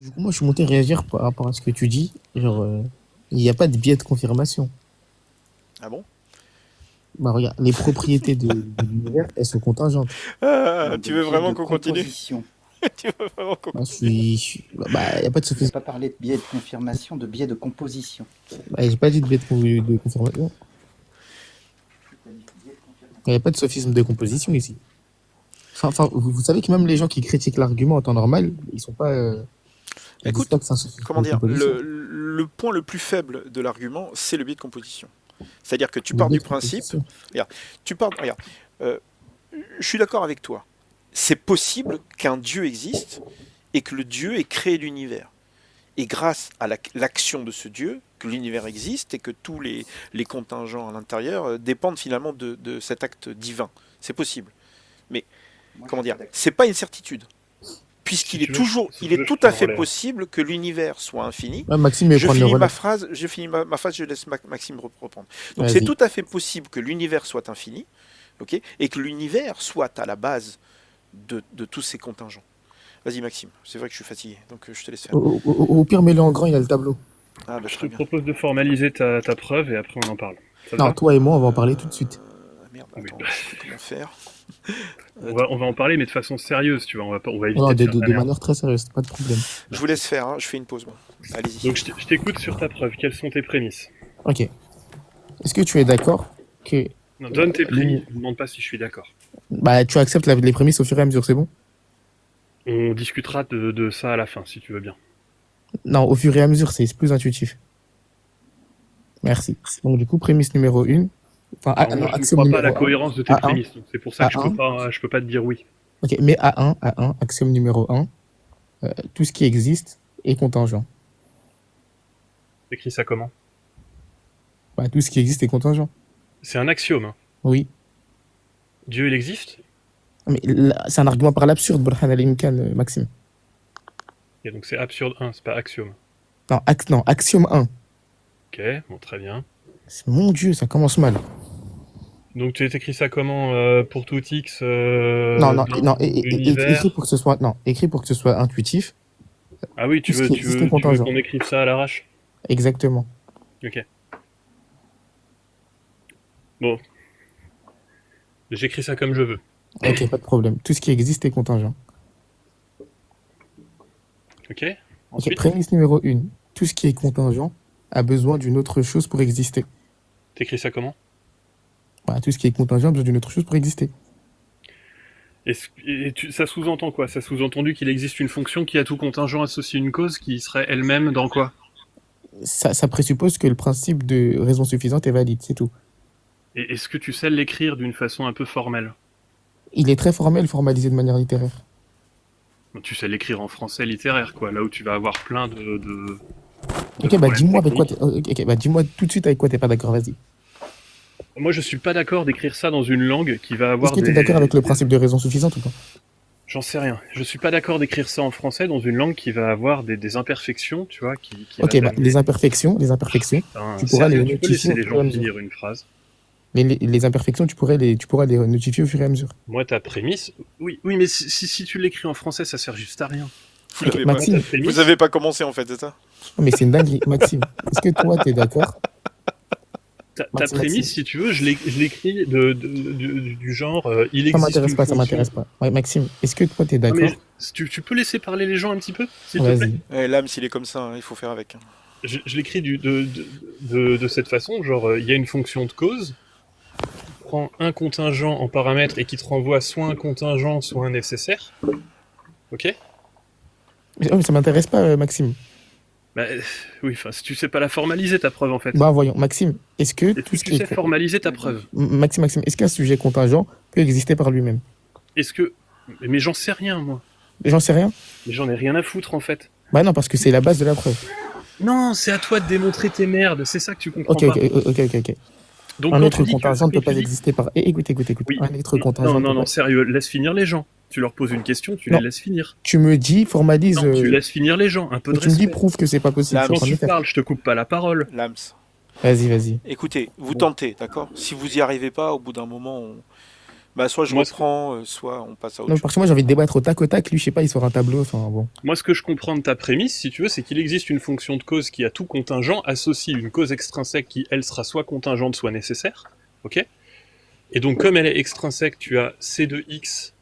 Du coup, moi, je suis monté réagir par rapport à ce que tu dis. Genre, il n'y a pas de biais de confirmation. Ah bon? Bah, regarde, les propriétés de l'univers, elles sont contingentes. Ah, Non, tu de veux biais vraiment de qu'on continue? composition. Tu veux vraiment qu'on Bah, continue? il n'y a pas de Il n'a sophisme. pas parlé de biais de confirmation, de biais de composition. Bah, j'ai pas dit de biais de confirmation. Il n'y a pas de sophisme de composition ici. Vous savez que même les gens qui critiquent l'argument en temps normal, ils sont pas. Ils disent Écoute, pas que c'est un sophisme comment de dire, composition. le point le plus faible de l'argument, c'est le biais de composition. C'est-à-dire que tu Le pars biais du de principe, composition. regarde, euh, je suis d'accord avec toi. C'est possible qu'un Dieu existe et que le Dieu ait créé l'univers. Et grâce à l'action de ce Dieu, que l'univers existe et que tous les contingents à l'intérieur dépendent finalement de cet acte divin. C'est possible. Mais, Moi, comment je suis dire, pas d'accord. c'est pas une certitude. Si Puisqu'il est tu veux, toujours, si il tu veux, est je tout prends à le fait relais. possible que l'univers soit infini. Ouais, Maxime, il Je prend le finis relais. ma phrase, ma phrase, je laisse Maxime reprendre. Donc c'est Vas-y. tout à fait possible que l'univers soit infini, ok, et que l'univers soit à la base de tous ces contingents. Vas-y Maxime, c'est vrai que je suis fatigué, donc je te laisse faire. Au pire, mets-le en grand, il a le tableau. Ah bah Je te très bien. propose de formaliser ta preuve et après on en parle. Ça te Non, va? toi et moi, on va en parler tout de suite. Merde, Oui. attends, je sais plus comment faire. On va en parler, mais de façon sérieuse, tu vois. On va Non, éviter de faire de la de merde. manière très sérieuse, pas de problème. Je vous laisse faire, hein, je fais une pause. Bon. Allez-y. Donc je t'écoute sur ta preuve. Quelles sont tes prémices? Ok. Est-ce que tu es d'accord que Non, donne tes l'uni- prémices. Ne me demande pas si je suis d'accord. bah, tu acceptes les prémices au fur et à mesure, c'est bon? On discutera de ça à la fin, si tu veux bien. Non, au fur et à mesure, c'est plus intuitif. Merci. Donc, du coup, prémisse numéro 1. Enfin, Alors, non, moi, je ne axiome crois pas à la numéro 1. cohérence de tes A1. prémices. Donc c'est pour ça que A1. je peux pas te dire oui. Ok, mais A1, axiome numéro 1. Tout ce qui existe est contingent. Écris ça comment? Bah, tout ce qui existe est contingent. C'est un axiome, hein. Oui. Dieu, il existe? Mais là, c'est un argument par l'absurde, Burhan al-Imkan, Maxime. Et donc c'est absurde 1, c'est pas axiome. Non, axiome 1. Ok, bon, très bien. Mon Dieu, ça commence mal. Donc tu écris ça comment pour tout X Non, l'univers. écris pour que ce soit, non, écris pour que ce soit intuitif. Ah oui, Tout ce qui existe est tu veux contingent. qu'on écrive ça à l'arrache? Exactement. Ok. Bon. J'écris ça comme je veux. Ok, pas de problème. Tout ce qui existe est contingent. Ok. Ok, Ensuite, prémisse numéro 1. Tout ce qui est contingent a besoin d'une autre chose pour exister. t'écris ça comment? Bah, tout ce qui est contingent a besoin d'une autre chose pour exister. Ça sous-entend quoi? Ça sous-entendu qu'il existe une fonction qui a tout contingent associé à une cause qui serait elle-même dans quoi? Ça présuppose que le principe de raison suffisante est valide, c'est tout. Et est-ce que tu sais l'écrire d'une façon un peu formelle? Il est très formel, formalisé de manière littéraire. Tu sais l'écrire en français littéraire, quoi, là où tu vas avoir plein de Ok, bah problèmes dis-moi avec quoi techniques. ok, bah dis-moi tout de suite avec quoi t'es pas d'accord, vas-y. Moi, je suis pas d'accord d'écrire ça dans une langue qui va Est-ce avoir que t'es d'accord avec le principe de raison suffisante ou pas? J'en sais rien. Je suis pas d'accord d'écrire ça en français dans une langue qui va avoir des imperfections, tu vois, qui Ok, va bah t'amener- les imperfections, Putain, tu pourras sérieux, les tu peux notifier laisser au les fur et à gens mesure. finir une phrase. Les imperfections, tu pourras les notifier au fur et à mesure. Moi, ta prémisse, oui, mais si tu l'écris en français, ça sert juste à rien. Vous Ok, l'avez Maxime. Ta prémisse, Vous avez pas commencé en fait, c'est ça? Non, mais c'est une dinguerie. Maxime, est-ce que toi, t'es d'accord? ta Maxime. prémisse, si tu veux, je l'écris du genre, il Ça existe m'intéresse une pas, ça fonction. m'intéresse pas. Ouais, Maxime, est-ce que toi, t'es Non, d'accord? mais tu peux laisser parler les gens un petit peu, s'il te plaît? Vas-y. L'âme, s'il est comme ça, hein, il faut faire avec. Je l'écris de cette façon, genre, il y a une fonction de cause, qui prend un contingent en paramètre et qui te renvoie soit un contingent, soit un nécessaire. Ok? Mais ça m'intéresse pas, Maxime. Bah, oui, enfin, si tu sais pas la formaliser, ta preuve, en fait. Bah, voyons. Maxime, est-ce que Est-ce tout que ce tu qui sais est... formaliser ta preuve? Maxime, est-ce qu'un sujet contingent peut exister par lui-même? Est-ce que... Mais j'en sais rien, moi. J'en sais rien. Mais j'en ai rien à foutre, en fait. Bah non, parce que c'est la base de la preuve. Non, c'est à toi de démontrer tes merdes, c'est ça que tu comprends Ok, pas. ok. Donc, Un quand autre tu dis que- contingent ne peut quand tu pas dis- exister par... Écoute. Oui. Un autre contingent Non, ne peut non, pas... sérieux, laisse finir les gens. Tu leur poses une question, tu Non. les laisses finir. Tu me dis, formalise... Non, tu laisses finir les gens, un peu de tu me dis, respect. prouve que c'est pas possible. Là, Je suis en Quand train de tu le faire. parles, je te coupe pas la parole. Lams. Vas-y. Écoutez, vous Bon. tentez, d'accord? Si vous y arrivez pas, au bout d'un moment, Bah, soit je Moi, reprends, soit on passe à autre Non, chose. parce que moi, j'ai envie de débattre au tac au tac. Lui, je sais pas, il sort un tableau. Enfin, bon. Moi, ce que je comprends de ta prémisse, si tu veux, c'est qu'il existe une fonction de cause qui, à tout contingent, associe une cause extrinsèque qui, elle, sera soit contingente, soit nécessaire. Ok. Et donc, comme elle est extrinsèque, tu as C de X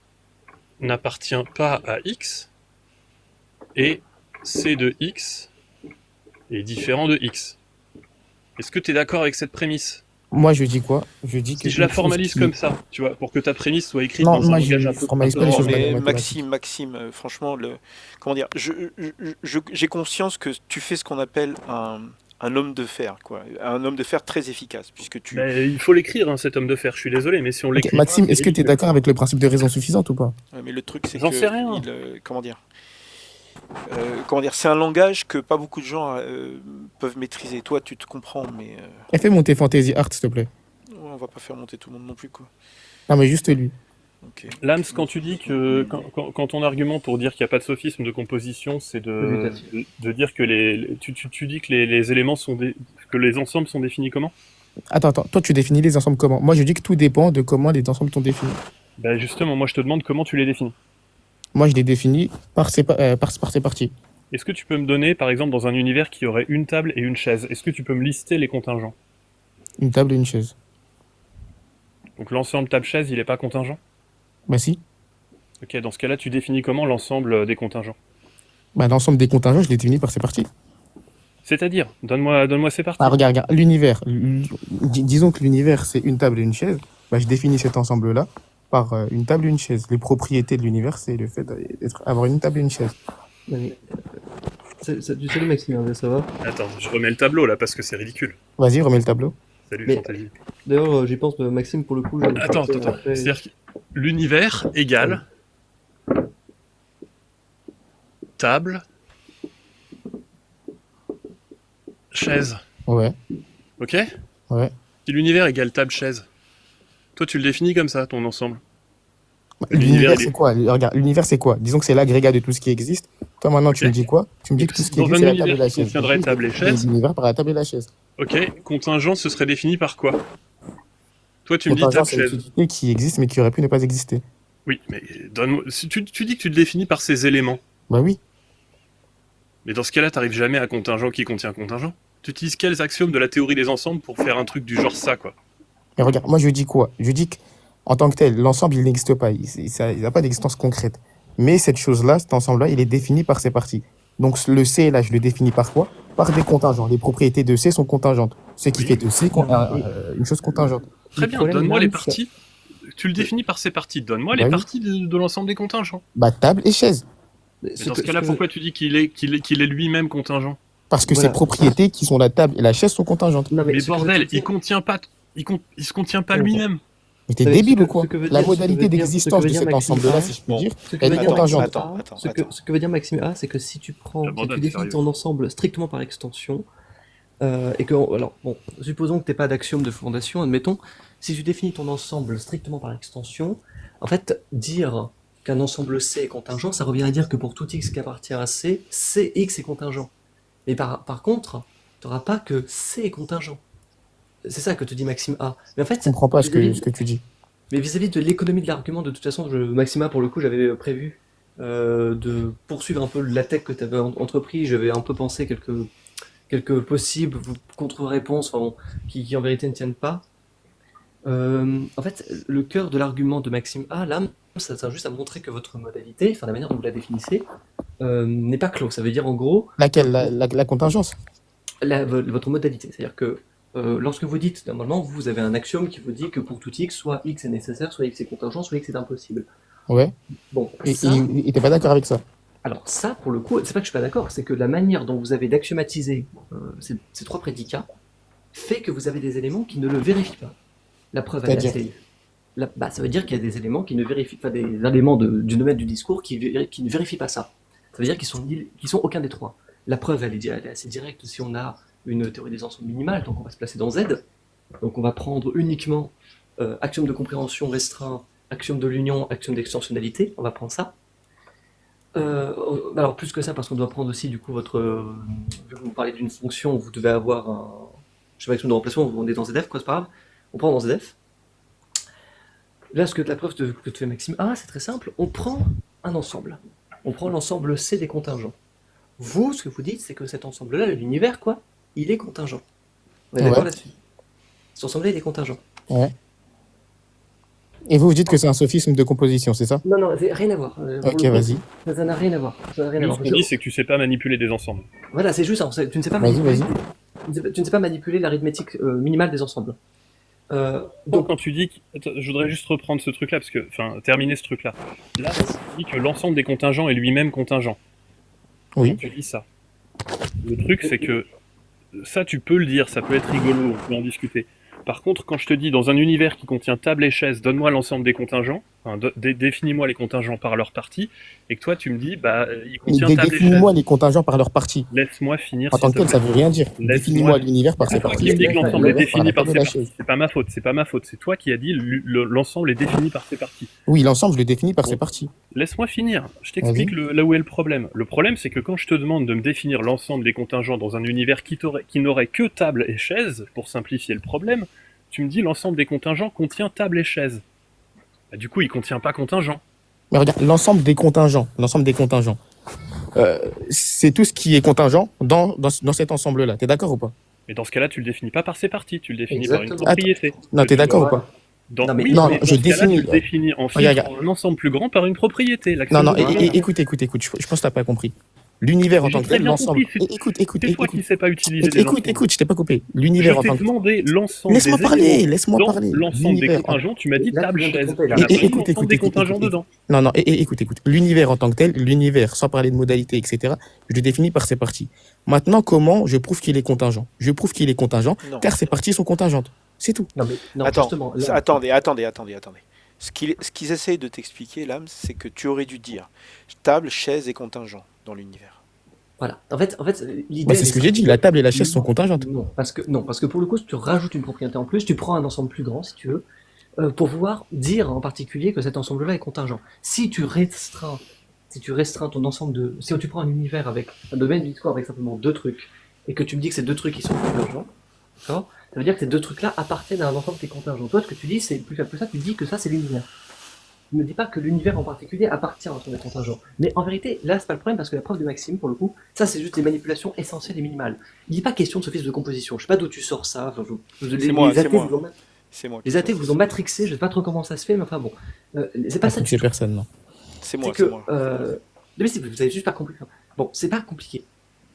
n'appartient pas à X, et C de X est différent de X. Est-ce que tu es d'accord avec cette prémisse? Moi, je dis quoi? Je dis que Si je la une chose formalise qui- comme ça, tu vois, pour que ta prémisse soit écrite Non, dans un moi, langage je un peu... formalise pas les Non, choses de manière mais mathématique. Maxime, franchement, comment dire, j'ai conscience que tu fais ce qu'on appelle un homme de fer, quoi. Un homme de fer très efficace, puisque tu... Mais il faut l'écrire, hein, cet homme de fer, je suis désolé, mais si on Ok, l'écrit Maxime, pas, est-ce que tu es ridicule. d'accord avec le principe de raison suffisante ou pas? Ouais, mais le truc, c'est J'en que... sais rien. comment dire, c'est un langage que pas beaucoup de gens peuvent maîtriser. Toi, tu te comprends, mais Fais monter Fantasy Art, s'il te plaît. on va pas faire monter tout le monde non plus, quoi. Non, mais juste lui. Ok. Lams, quand tu dis que quand ton argument pour dire qu'il n'y a pas de sophisme de composition, c'est de dire que tu dis que les éléments sont que les ensembles sont définis comment? Attends, toi, tu définis les ensembles comment? Moi, je dis que tout dépend de comment les ensembles sont définis. Ben justement, moi je te demande comment tu les définis. Moi, je les définis par ces parties. Est-ce que tu peux me donner, par exemple, dans un univers qui aurait une table et une chaise, est-ce que tu peux me lister les contingents? Une table et une chaise. Donc l'ensemble table-chaise, il n'est pas contingent? Bah si. Ok, dans ce cas-là, tu définis comment l'ensemble des contingents? Bah, l'ensemble des contingents, je les définis par ces parties. C'est-à-dire, donne-moi ces parties. Ah, regarde, l'univers. Disons que l'univers, c'est une table et une chaise. Bah, je définis cet ensemble-là par une table et une chaise. Les propriétés de l'univers, c'est le fait d'avoir une table et une chaise. Non, mais, tu salut Maxime, ça va? Attends, je remets le tableau là parce que c'est ridicule. Vas-y, remets le tableau. Salut, Mais- Fantasy. D'ailleurs, j'y pense, Maxime, pour le coup. Attends. C'est-à-dire que l'univers égale table, chaise. Ouais, Ok? ouais. Si l'univers égale table, chaise, toi tu le définis comme ça, ton ensemble. Bah, L'univers, l'univers, il est- c'est quoi? Regarde, l'univers, c'est quoi? Disons que c'est l'agrégat de tout ce qui existe. Toi, maintenant, tu Ok. me dis quoi? Tu me dis que tout ce qui Dans existe, un c'est la table et univers la qui chaise. contiendrait Donc, table et je chaise. définis l'univers par la table et la chaise. Ok, contingent, ce serait défini par quoi? Toi tu me dis Contingent, table, c'est une chaise. entité qui existe, mais qui aurait pu ne pas exister. Oui, mais donne-moi. Si tu dis que tu le définis par ces éléments, Bah oui. mais dans ce cas-là, t'arrives jamais à contingent qui contient contingent. Tu utilises quels axiomes de la théorie des ensembles pour faire un truc du genre ça, quoi? Et regarde, moi, je dis quoi? Je dis qu'en tant que tel, l'ensemble, il n'existe pas. Il n'a pas d'existence concrète. Mais cette chose-là, cet ensemble-là, il est défini par ses parties. Donc, le C, là, je le définis par quoi? Par des contingents. Les propriétés de C sont contingentes. Ce qui Oui. fait de C une chose contingente. Très Le bien, problème, donne-moi là, les parties. Tu le définis par ces parties. Donne-moi Bah les oui. parties de l'ensemble des contingents. Bah, table et chaise. Mais dans ce cas-là, pourquoi tu dis qu'il est lui-même contingent? Parce que Voilà. ces propriétés qui sont la table et la chaise sont contingentes. Non, Mais ce que je veux bordel, te dire- il se contient pas Attends. lui-même. Mais t'es Mais débile ce que- ou quoi? ce que veut La dire- ce que modalité veut dire- d'existence ce que de veut cet dire Maxime ensemble-là, A, si je puis Bon. dire, Ce que elle veut est dire contingente. Maxime A, Attends. ce que veut dire Maxime A, c'est que si tu prends, si J'abandonne, tu définis sérieux. ton ensemble strictement par extension, et que, alors, bon, supposons que tu n'aies pas d'axiome de fondation, admettons, si tu définis ton ensemble strictement par extension, en fait, dire qu'un ensemble C est contingent, ça revient à dire que pour tout x qui appartient à C, Cx est contingent. Mais par contre, tu n'auras pas que C est contingent. C'est ça que te dit Maxime A. Mais en fait, Je comprends pas ce vis-à-vis- que tu dis. mais vis-à-vis de l'économie de l'argument, de toute façon, Maxima, pour le coup, j'avais prévu de poursuivre un peu la tech que tu avais entrepris. J'avais un peu pensé quelques possibles contre-réponses, enfin, bon, qui en vérité ne tiennent pas. En fait, le cœur de l'argument de Maxime A, là, ça sert juste à montrer que votre modalité, enfin la manière dont vous la définissez, n'est pas clos. Ça veut dire en gros Laquelle? La contingence? votre modalité. C'est-à-dire que lorsque vous dites, normalement, vous avez un axiome qui vous dit que pour tout x, soit x est nécessaire, soit x est contingent, soit x est impossible. Ouais. Bon, Et ça, t'es pas d'accord avec ça? alors ça, pour le coup, c'est pas que je suis pas d'accord, c'est que la manière dont vous avez d'axiomatiser ces trois prédicats fait que vous avez des éléments qui ne le vérifient pas. La preuve, elle est C'est-à-dire ça veut dire qu'il y a des éléments qui ne vérifient pas, des éléments du domaine du discours qui ne vérifient pas ça. Ça veut dire qu'ils sont aucun des trois. La preuve, elle est assez directe si on a une théorie des ensembles minimale, donc on va se placer dans Z. Donc on va prendre uniquement axiome de compréhension restreint, axiome de l'union, axiome d'extensionnalité, on va prendre ça. Alors plus que ça, parce qu'on doit prendre aussi du coup je vais vous parler d'une fonction où vous devez avoir un, je sais pas, axiome de remplacement, on est dans ZF, quoi, c'est pas grave, on prend dans ZF. Là, la preuve que te fait Maxime A, c'est très simple. On prend un ensemble. On prend l'ensemble C des contingents. Vous, ce que vous dites, c'est que cet ensemble-là, l'univers, quoi, il est contingent. On est d'accord Ouais. là-dessus. Cet ensemble-là, il est contingent. Ouais. Et vous dites que c'est un sophisme de composition, c'est ça? Non, non, rien à voir. Pour Ok, le coup, vas-y. ça n'a rien à voir. Ça n'a rien à Nous, voir. ce qu'on dit, c'est que tu sais pas manipuler des ensembles. Voilà, c'est juste ça. Tu ne sais pas Vas-y, manipuler, vas-y. tu ne sais pas manipuler l'arithmétique minimale des ensembles. Donc, Donc, quand tu dis Attends, je voudrais juste reprendre ce truc-là, parce que, enfin, terminer ce truc-là. Là, tu dis que l'ensemble des contingents est lui-même contingent. Oui. Quand tu dis ça. Le truc, c'est que ça, tu peux le dire, ça peut être rigolo, on peut en discuter. Par contre, quand je te dis dans un univers qui contient table et chaise, donne-moi l'ensemble des contingents, enfin, définis-moi les contingents par leur partie, et que toi, tu me dis, bah, il contient table et chaise. Définis-moi les contingents par leur partie. Laisse-moi finir. En tant s'il que te tel, ça plaît. veut rien dire. Laisse-moi- Définis-moi l'univers par ses C'est toi parties. qui me dis que l'ensemble est défini par ses la parties. chaise. C'est pas ma faute, c'est pas ma faute. C'est toi qui as dit l'ensemble est défini par ses parties. Oui, l'ensemble, je le définis par Bon. ses parties. Laisse-moi finir. Je t'explique là où est le problème. Le problème, c'est que quand je te demande de me définir l'ensemble des contingents dans un univers qui n'aurait que table et chaise, pour simplifier le problème, tu me dis l'ensemble des contingents contient table et chaise. Bah, du coup, il contient pas contingent. Mais regarde, l'ensemble des contingents, c'est tout ce qui est contingent dans cet ensemble-là. T'es d'accord ou pas? Mais dans ce cas-là, tu le définis pas par ses parties, tu le définis par une Exactement. propriété. Non, t'es d'accord ou pas? Non, mais- Oui, non, mais dans je ce cas-là, définis- tu le définis en Regarde. filtrant un ensemble plus grand par une propriété. Non, non, L'action de- écoute, je pense que t'as pas compris. L'univers en J'ai tant que très tel, bien l'ensemble. compris, Écoute, C'est toi qui sais pas utiliser des ensembles. écoute, je t'ai pas coupé. Je L'univers en t'ai tant que demandé l'ensemble Laisse-moi des parler, éléments laisse-moi dans parler. l'ensemble des L'univers en- contingents, tu m'as dit Là, tu table, viens de te chaise. tromper, là. Il y a pas Écoute, l'ensemble des contingents écoute. dedans. Non, écoute. L'univers en tant que tel, l'univers, sans parler de modalité, etc., je le définis par ses parties. Maintenant, comment je prouve qu'il est contingent? Je prouve qu'il est contingent, Non. car ses parties sont contingentes. C'est tout. non, mais non, Attends, justement, là- attendez. Ce qu'ils essayent de t'expliquer, là, c'est que tu aurais dû dire table, chaise et contingent dans l'univers. Voilà. En fait, l'idée. Bah, c'est elle ce que est j'ai dit, simple. la table et la chaise sont contingentes. Non, parce que pour le coup, si tu rajoutes une propriété en plus, tu prends un ensemble plus grand, si tu veux, pour pouvoir dire en particulier que cet ensemble-là est contingent. Si tu restreins ton ensemble de... Si tu prends un univers avec un domaine victoire avec simplement deux trucs, et que tu me dis que ces deux trucs, ils sont contingents, d'accord? Ça veut dire que ces deux trucs-là appartiennent à un ensemble qui est contingent. Toi, ce que tu dis, c'est plus que ça, tu dis que ça, c'est l'univers. Ne me dis pas que l'univers en particulier appartient à son contingent. Mais en vérité, là, c'est pas le problème, parce que la preuve de Maxime, pour le coup, ça, c'est juste des manipulations essentielles et minimales. Il n'est pas question de sophisme de composition. Je sais pas d'où tu sors ça. Enfin, C'est moi. athées vous ont- C'est moi. les athées vous ont matrixé, je sais pas trop comment ça se fait, mais enfin bon. C'est pas ça du C'est tout. personne, non. C'est C'est moi. que. C'est moi. Mais vous avez juste pas compris. Bon, c'est pas compliqué.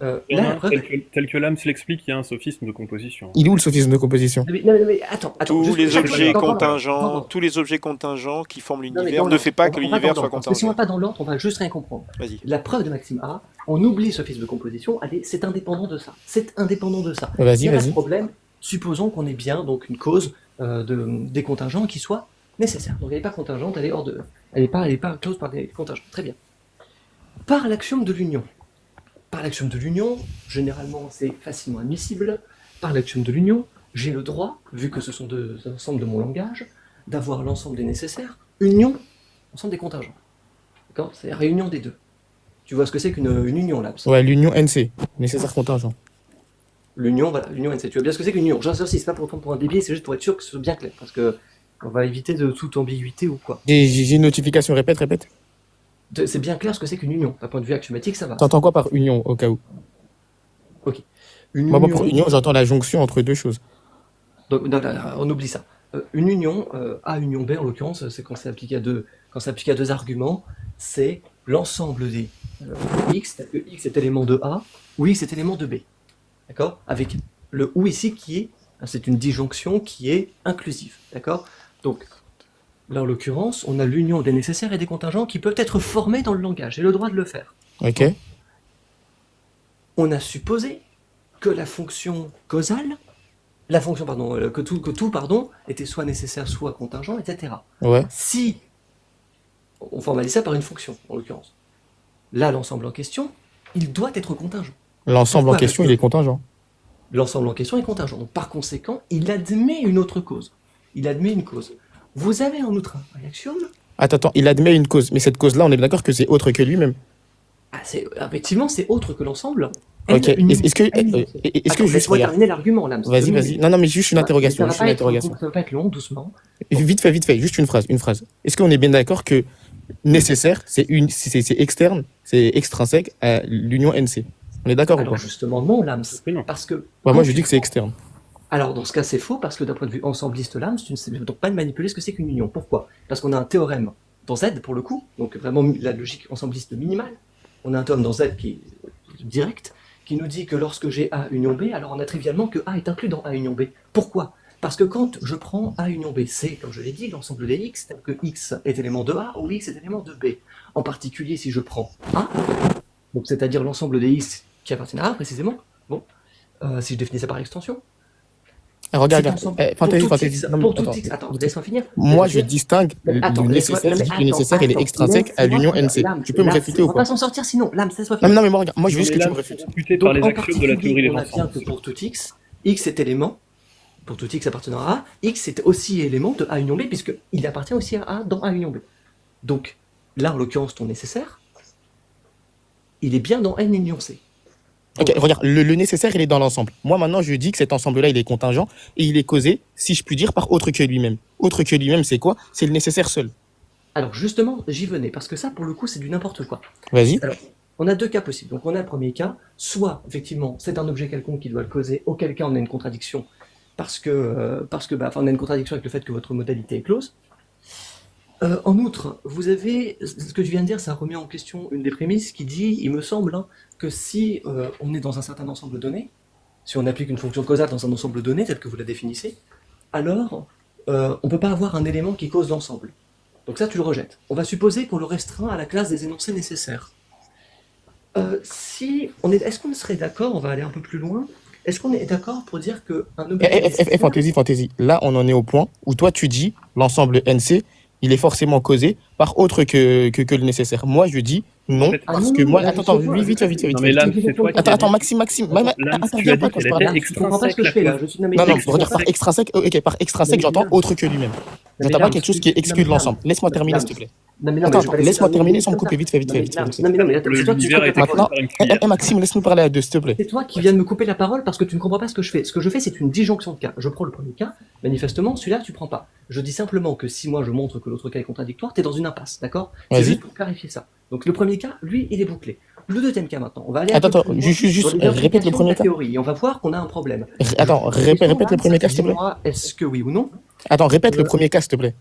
Là, Il y en a la un, preuve. tel que l'âme se l'explique, il y a un sophisme de composition. Il est où le sophisme de composition? Mais attends. Tous juste- les je- objets non, non, non, contingents, non, non. tous les objets contingents qui forment Non, mais l'univers dans ne fait pas l'ordre. que On va l'univers dans soit l'ordre. Parce que si on contingent. va pas dans l'ordre, on va juste rien comprendre. Vas-y. La preuve de Maxime A, on oublie ce sophisme de composition, allez, c'est indépendant de ça. C'est indépendant de ça. Vas-y, Il n'y a pas de vas-y. problème. Supposons qu'on ait bien donc une cause des contingents qui soit nécessaire. Donc elle n'est pas contingente, elle est hors de. Elle n'est pas close par des contingents. Très bien. Par l'axiome de l'union. Par l'axiome de l'union, généralement c'est facilement admissible. Par l'axiome de l'union, j'ai le droit, vu que ce sont deux ensembles de mon langage, d'avoir l'ensemble des nécessaires, union, ensemble des contingents. D'accord? C'est la réunion des deux. Tu vois ce que c'est qu'une union là? Ouais, l'union NC, nécessaire contingent. L'union, voilà, l'union NC. Tu vois bien ce que c'est qu'une union. J'insiste, c'est pas pour prendre pour un débile, c'est juste pour être sûr que ce soit bien clair. Parce que on va éviter de toute ambiguïté ou quoi. J'ai une notification, répète. C'est bien clair ce que c'est qu'une union. D'un point de vue axiomatique, ça va. T'entends quoi par union, au cas où? Une Moi, pour union, j'entends la jonction entre deux choses. Donc, non, on oublie ça. Une union, A union B en l'occurrence, c'est quand c'est appliqué à deux arguments, c'est l'ensemble des X, c'est-à-dire que X est élément de A, ou X est élément de B. D'accord? Avec le ou ici qui est, c'est une disjonction qui est inclusive. D'accord? Donc, là en l'occurrence, on a l'union des nécessaires et des contingents qui peuvent être formés dans le langage. J'ai le droit de le faire. Ok? On a supposé que la fonction causale, que tout, était soit nécessaire, soit contingent, etc. Ouais. Si on formalise ça par une fonction, en l'occurrence, là, l'ensemble en question, il doit être contingent. L'ensemble en Pourquoi? question, il est contingent. L'ensemble en question est contingent. Donc, par conséquent, il admet une autre cause. Il admet une cause. Vous avez en outre un axiome. Attends, il admet une cause. Mais cette cause-là, on est d'accord que c'est autre que lui-même. Effectivement, c'est autre que l'ensemble. Ok. Est-ce que, N est-ce que Attends, juste, laisse-moi regarde. terminer l'argument, là. Vas-y, vas-y. Non, non, mais juste une interrogation. Ça Juste va une pas être, interrogation. ça va pas être long, doucement. Vite fait, juste une phrase, une phrase. Est-ce qu'on est bien d'accord que nécessaire, c'est externe, c'est extrinsèque à l'union NC? On est d'accord ou Alors pas? justement, non, Lams. Mais non. Parce que Ouais, quand moi, je tu dis que c'est prends- externe. Alors dans ce cas, c'est faux, parce que d'un point de vue ensembliste Lams, tu ne sais donc pas de manipuler ce que c'est qu'une union. Pourquoi? Parce qu'on a un théorème dans Z, pour le coup, donc vraiment la logique ensembliste minimale. On a un théorème dans Z qui est direct, qui nous dit que lorsque j'ai A union B, alors on a trivialement que A est inclus dans A union B. Pourquoi? Parce que quand je prends A union B, c'est, comme je l'ai dit, l'ensemble des X, tel que X est élément de A ou X est élément de B. En particulier, si je prends A, donc c'est-à-dire l'ensemble des X qui appartiennent à A précisément, bon, si je définis ça par extension, Regarde, cet regarde. ensemble, Fantaisie, pour tout fantaisie. X, Non, mais pour tout attends. X, attends, laisse-moi finir. Moi, je Laisse-moi finir. distingue Attends, le laisse-moi, nécessaire. non, Je mais dis que le nécessaire, il est attends, extrinsèque à laisse-moi l'union finir. NC. Lams, Tu peux me Lams, réfuter ou on va pas? pas s'en sortir sinon. Lams, laisse-moi Non, finir. mais non, mais moi, regarde, moi, je veux On juste est que là tu me pour réfutes. amputer par Donc les en axiomes de la théorie des particulier, on a bien ensembles. que pour tout X, X est élément, pour tout X appartenant à A, X est aussi élément de A union B, puisqu'il appartient aussi à A dans A union B. Donc là, en l'occurrence, ton nécessaire, il est bien dans N union C. Ok, regarde, le nécessaire, il est dans l'ensemble. Moi, maintenant, je dis que cet ensemble-là, il est contingent et il est causé, si je puis dire, par autre que lui-même. Autre que lui-même, c'est quoi? C'est le nécessaire seul. Alors justement, j'y venais, parce que ça, pour le coup, c'est du n'importe quoi. Vas-y. Alors, on a deux cas possibles. Donc on a le premier cas, soit effectivement c'est un objet quelconque qui doit le causer, auquel cas on a une contradiction, parce que on a une contradiction avec le fait que votre modalité est close. En outre, vous avez, ce que tu viens de dire, ça remet en question une des prémices qui dit, il me semble, hein, que si on est dans un certain ensemble donné, si on applique une fonction causale dans un ensemble donné, tel que vous la définissez, alors on ne peut pas avoir un élément qui cause l'ensemble. Donc ça, tu le rejettes. On va supposer qu'on le restreint à la classe des énoncés nécessaires. Est-ce qu'on serait d'accord, on va aller un peu plus loin, est-ce qu'on est d'accord pour dire qu'un objet... Fantaisie. Là, on en est au point où toi, tu dis l'ensemble NC, il est forcément causé par autre que le nécessaire. Moi, je dis non, En fait, parce que moi... Attends, vite. Non, mais là, c'est toi qui Attends, as dit- Maxime. Lams, tu as dit Quand qu'elle je parle. était Tu comprends pas ce que je fais là. Je suis... Non, regarde, par extrinsèque, ok, par extrinsèque, j'entends autre que lui-même. J'entends pas quelque chose qui est exclu de l'ensemble. Laisse-moi terminer, s'il te plaît. Attends, laisse-moi terminer sans me couper vite fait. Non, mais attends, c'est toi qui L'univers a été coupes la causé parole. par une cuillère. Maxime, laisse-nous parler à deux, s'il te plaît. C'est toi qui viens de me couper la parole parce que tu ne comprends pas ce que je fais. Ce que je fais, c'est une disjonction de cas. Je prends le premier cas, manifestement, celui-là, tu prends pas. Je dis simplement que si moi je montre que l'autre cas est contradictoire, t'es dans une impasse, d'accord? C'est Vas-y. juste pour clarifier ça. Donc le premier cas, lui, il est bouclé. Le deuxième cas maintenant, on va aller Attends, plus loin juste dans les répète le implications premier de la cas. théorie, et on va voir qu'on a un problème. Attends, répète le premier cas, s'il te plaît. Dis-moi, est-ce que oui ou non? Attends, répète le premier cas, s'il te plaît.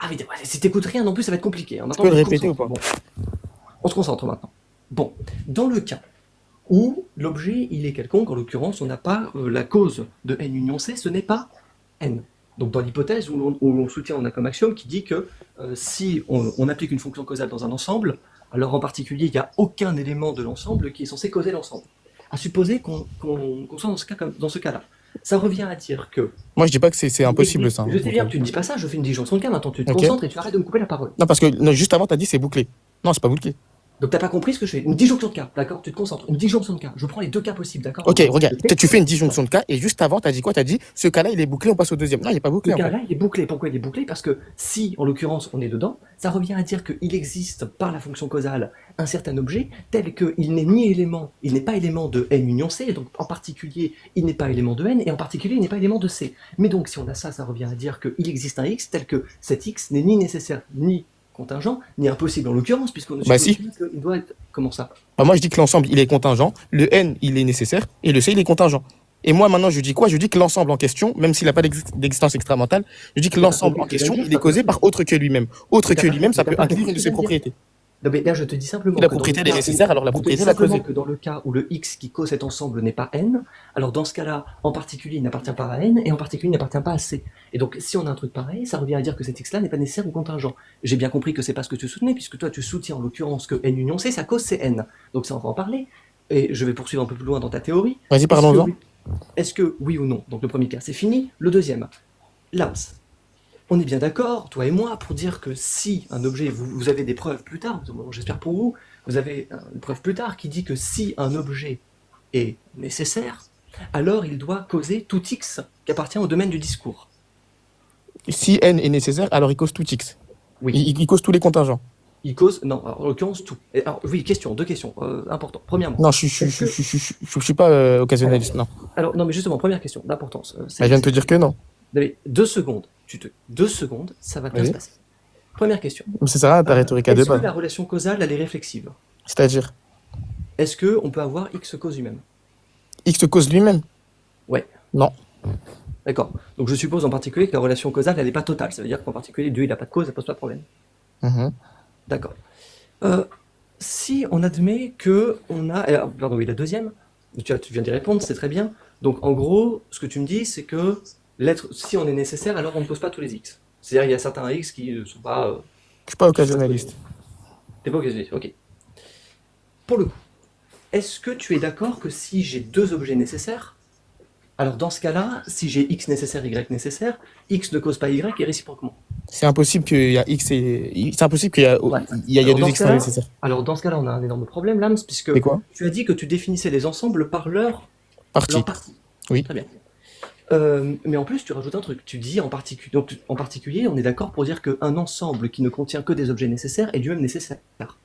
Ah oui, si t'écoutes rien non plus, ça va être compliqué. Hein. peux le on se répéter concentre. ou pas? Bon. On se concentre maintenant. Bon, dans le cas où l'objet il est quelconque, en l'occurrence, on n'a pas la cause de n union C, ce n'est pas n. Donc dans l'hypothèse où l'on soutient, on a comme axiome qui dit que si on applique une fonction causale dans un ensemble, alors en particulier, il n'y a aucun élément de l'ensemble qui est censé causer l'ensemble. À supposer qu'on soit dans ce cas-là. Ça revient à dire que... Moi, je dis pas que c'est impossible, ça. Je sais bien que tu ne dis pas ça, je fais une disjonction de cas, maintenant tu te Ok. concentres et tu arrêtes de me couper la parole. Non, parce que juste avant, t'as dit c'est bouclé. Non, c'est pas bouclé. Donc t'as pas compris ce que je fais. Une disjonction de cas, d'accord? Tu te concentres. Une disjonction de cas. Je prends les deux cas possibles, d'accord? Ok, regarde, tu fais une disjonction de cas et juste avant, t'as dit quoi? T'as dit ce cas-là, il est bouclé, on passe au deuxième. Non, il est pas bouclé. Ce En fait. cas-là, il est bouclé. Pourquoi il est bouclé? Parce que si, en l'occurrence, on est dedans, ça revient à dire qu'il existe par la fonction causale un certain objet tel qu'il n'est ni élément, il n'est pas élément de n union C, donc en particulier, il n'est pas élément de n, et en particulier, il n'est pas élément de C. Mais donc, si on a ça, ça revient à dire qu'il existe un x tel que cet x n'est ni nécessaire, ni contingent, ni impossible en l'occurrence, puisqu'on ne Bah suppose si. pas qu'il doit être... Comment ça? Bah, moi, je dis que l'ensemble, il est contingent, le n, il est nécessaire, et le c, il est contingent. Et moi, maintenant, je dis quoi? Je dis que l'ensemble en question, même s'il n'a pas d'existence extramentale, je dis que l'ensemble en question, il est causé par autre que lui-même. Autre que lui-même, ça peut inclure une de ses propriétés. Non, mais là, je te dis simplement. La que dans propriété, le elle est cas nécessaire, alors la où- propriété, je te dis la simplement cause. que dans le cas où le x qui cause cet ensemble n'est pas n, alors dans ce cas-là, en particulier, il n'appartient pas à n, et en particulier, il n'appartient pas à c. Et donc, si on a un truc pareil, ça revient à dire que cet x-là n'est pas nécessaire ou contingent. J'ai bien compris que c'est pas ce que tu soutenais, puisque toi, tu soutiens en l'occurrence que n union c, sa cause, c'est n. Donc ça, on va en parler. Et je vais poursuivre un peu plus loin dans ta théorie. Vas-y, parlons-en. Est-ce que oui ou non? Donc le premier cas, c'est fini. Le deuxième, Lams. On est bien d'accord, toi et moi, pour dire que si un objet, vous avez des preuves plus tard, j'espère pour vous, vous avez une preuve plus tard qui dit que si un objet est nécessaire, alors il doit causer tout x qui appartient au domaine du discours. Si n est nécessaire, alors il cause tout x. Oui. Il cause tous les contingents. Il cause, non, alors, en l'occurrence, tout. Alors, oui, deux questions importantes. Premièrement, Non, est-ce que, je suis pas alors, occasionnaliste, non. alors, non, mais justement, première question d'importance. Bah, je viens de te dire que non. Allez, 2 secondes. 2 secondes, ça va bien se Vas-y. passer. Première question. Mais ça sert à rien ta rhétorique à deux Est-ce que balles. la relation causale, elle est réflexive? C'est-à-dire, Est-ce que on peut avoir X cause lui-même? X te cause lui-même? Ouais, Non. d'accord. Donc je suppose en particulier que la relation causale, elle n'est pas totale. Ça veut dire qu'en particulier, Dieu, il n'a pas de cause, ça pose pas de problème. Mhm. D'accord. Euh, Si on admet que on a... pardon, oui, la deuxième, tu viens d'y répondre, c'est très bien. Donc en gros, ce que tu me dis, c'est que l'être, si on est nécessaire, alors on ne pose pas tous les X. C'est-à-dire il y a certains X qui ne sont pas... Je suis pas occasionnaliste. T'es pas occasionnel, ok. Pour le coup, est-ce que tu es d'accord que si j'ai 2 objets nécessaires, alors dans ce cas-là, si j'ai X nécessaire, Y nécessaire, X ne cause pas Y et réciproquement. C'est impossible qu'il y a X et... C'est impossible qu'il y a, Ouais. il y a Alors, deux dans X ce non cas-là, nécessaires. alors dans ce cas-là, on a un énorme problème, Lams, puisque C'est quoi? tu as dit que tu définissais les ensembles par leur Partie. partie. Oui. Très bien. Mais en plus, tu rajoutes un truc. Tu dis en particulier, donc en particulier, on est d'accord pour dire qu'un ensemble qui ne contient que des objets nécessaires est lui-même nécessaire. Alors,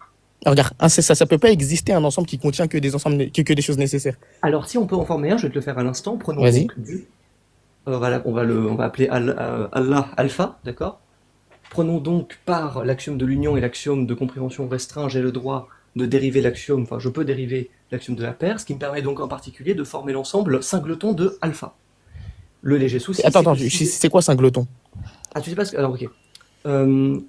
regarde, ça peut pas exister un ensemble qui contient que des ensembles, que des choses nécessaires. Alors, si on peut en former un, je vais te le faire à l'instant. Prenons Vas-y. donc du. Voilà, on va appeler Allah alpha, d'accord? Prenons donc par l'axiome de l'union et l'axiome de compréhension restreint, j'ai le droit de dériver l'axiome, enfin je peux dériver l'axiome de la paire, ce qui me permet donc en particulier de former l'ensemble singleton de alpha. Le léger souci. Attends, c'est que si- c'est quoi singleton? Ah, tu sais pas ce que. Alors, ok.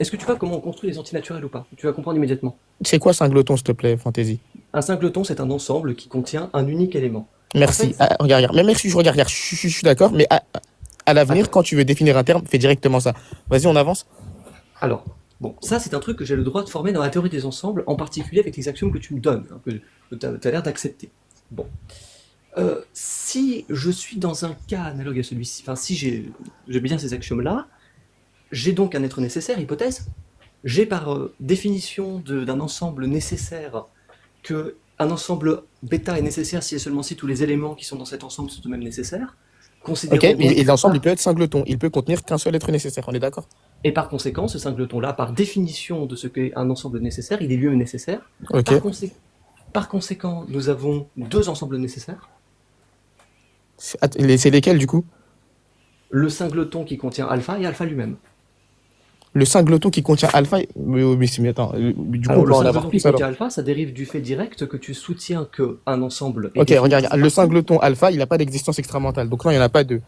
Est-ce que tu vois comment on construit les antinaturels ou pas? Tu vas comprendre immédiatement. C'est quoi singleton, s'il te plaît, Fantasy? Un singleton, c'est un ensemble qui contient un unique élément. Merci. En fait, Ah, regarde. Mais merci, regarde, je suis d'accord, mais à l'avenir, Attends. quand tu veux définir un terme, fais directement ça. Vas-y, on avance. Alors, bon, ça c'est un truc que j'ai le droit de former dans la théorie des ensembles, en particulier avec les axiomes que tu me donnes, hein, que tu as l'air d'accepter. Bon. Si je suis dans un cas analogue à celui-ci, enfin si j'ai bien ces axiomes-là, j'ai donc un être nécessaire, hypothèse. J'ai par définition d'un ensemble nécessaire que un ensemble bêta est nécessaire si et seulement si tous les éléments qui sont dans cet ensemble sont eux-mêmes nécessaires. Ok, et l'ensemble, il peut être singleton. Il peut contenir qu'un seul être nécessaire, on est d'accord? Et par conséquent, ce singleton-là, par définition de ce qu'est un ensemble nécessaire, il est lui-même nécessaire. Ok. Par conséquent, nous avons 2 ensembles nécessaires. C'est lesquels, du coup? Le singleton qui contient alpha et alpha lui-même. Le singleton qui contient alpha. Mais attends, du coup, Alors, on peut le en singleton avoir qui plus alors. contient alpha, ça dérive du fait direct que tu soutiens qu'un ensemble est Ok, défini regarde, par ses le parties. singleton alpha, il n'a pas d'existence extramentale. Donc non, il n'y en a pas deux.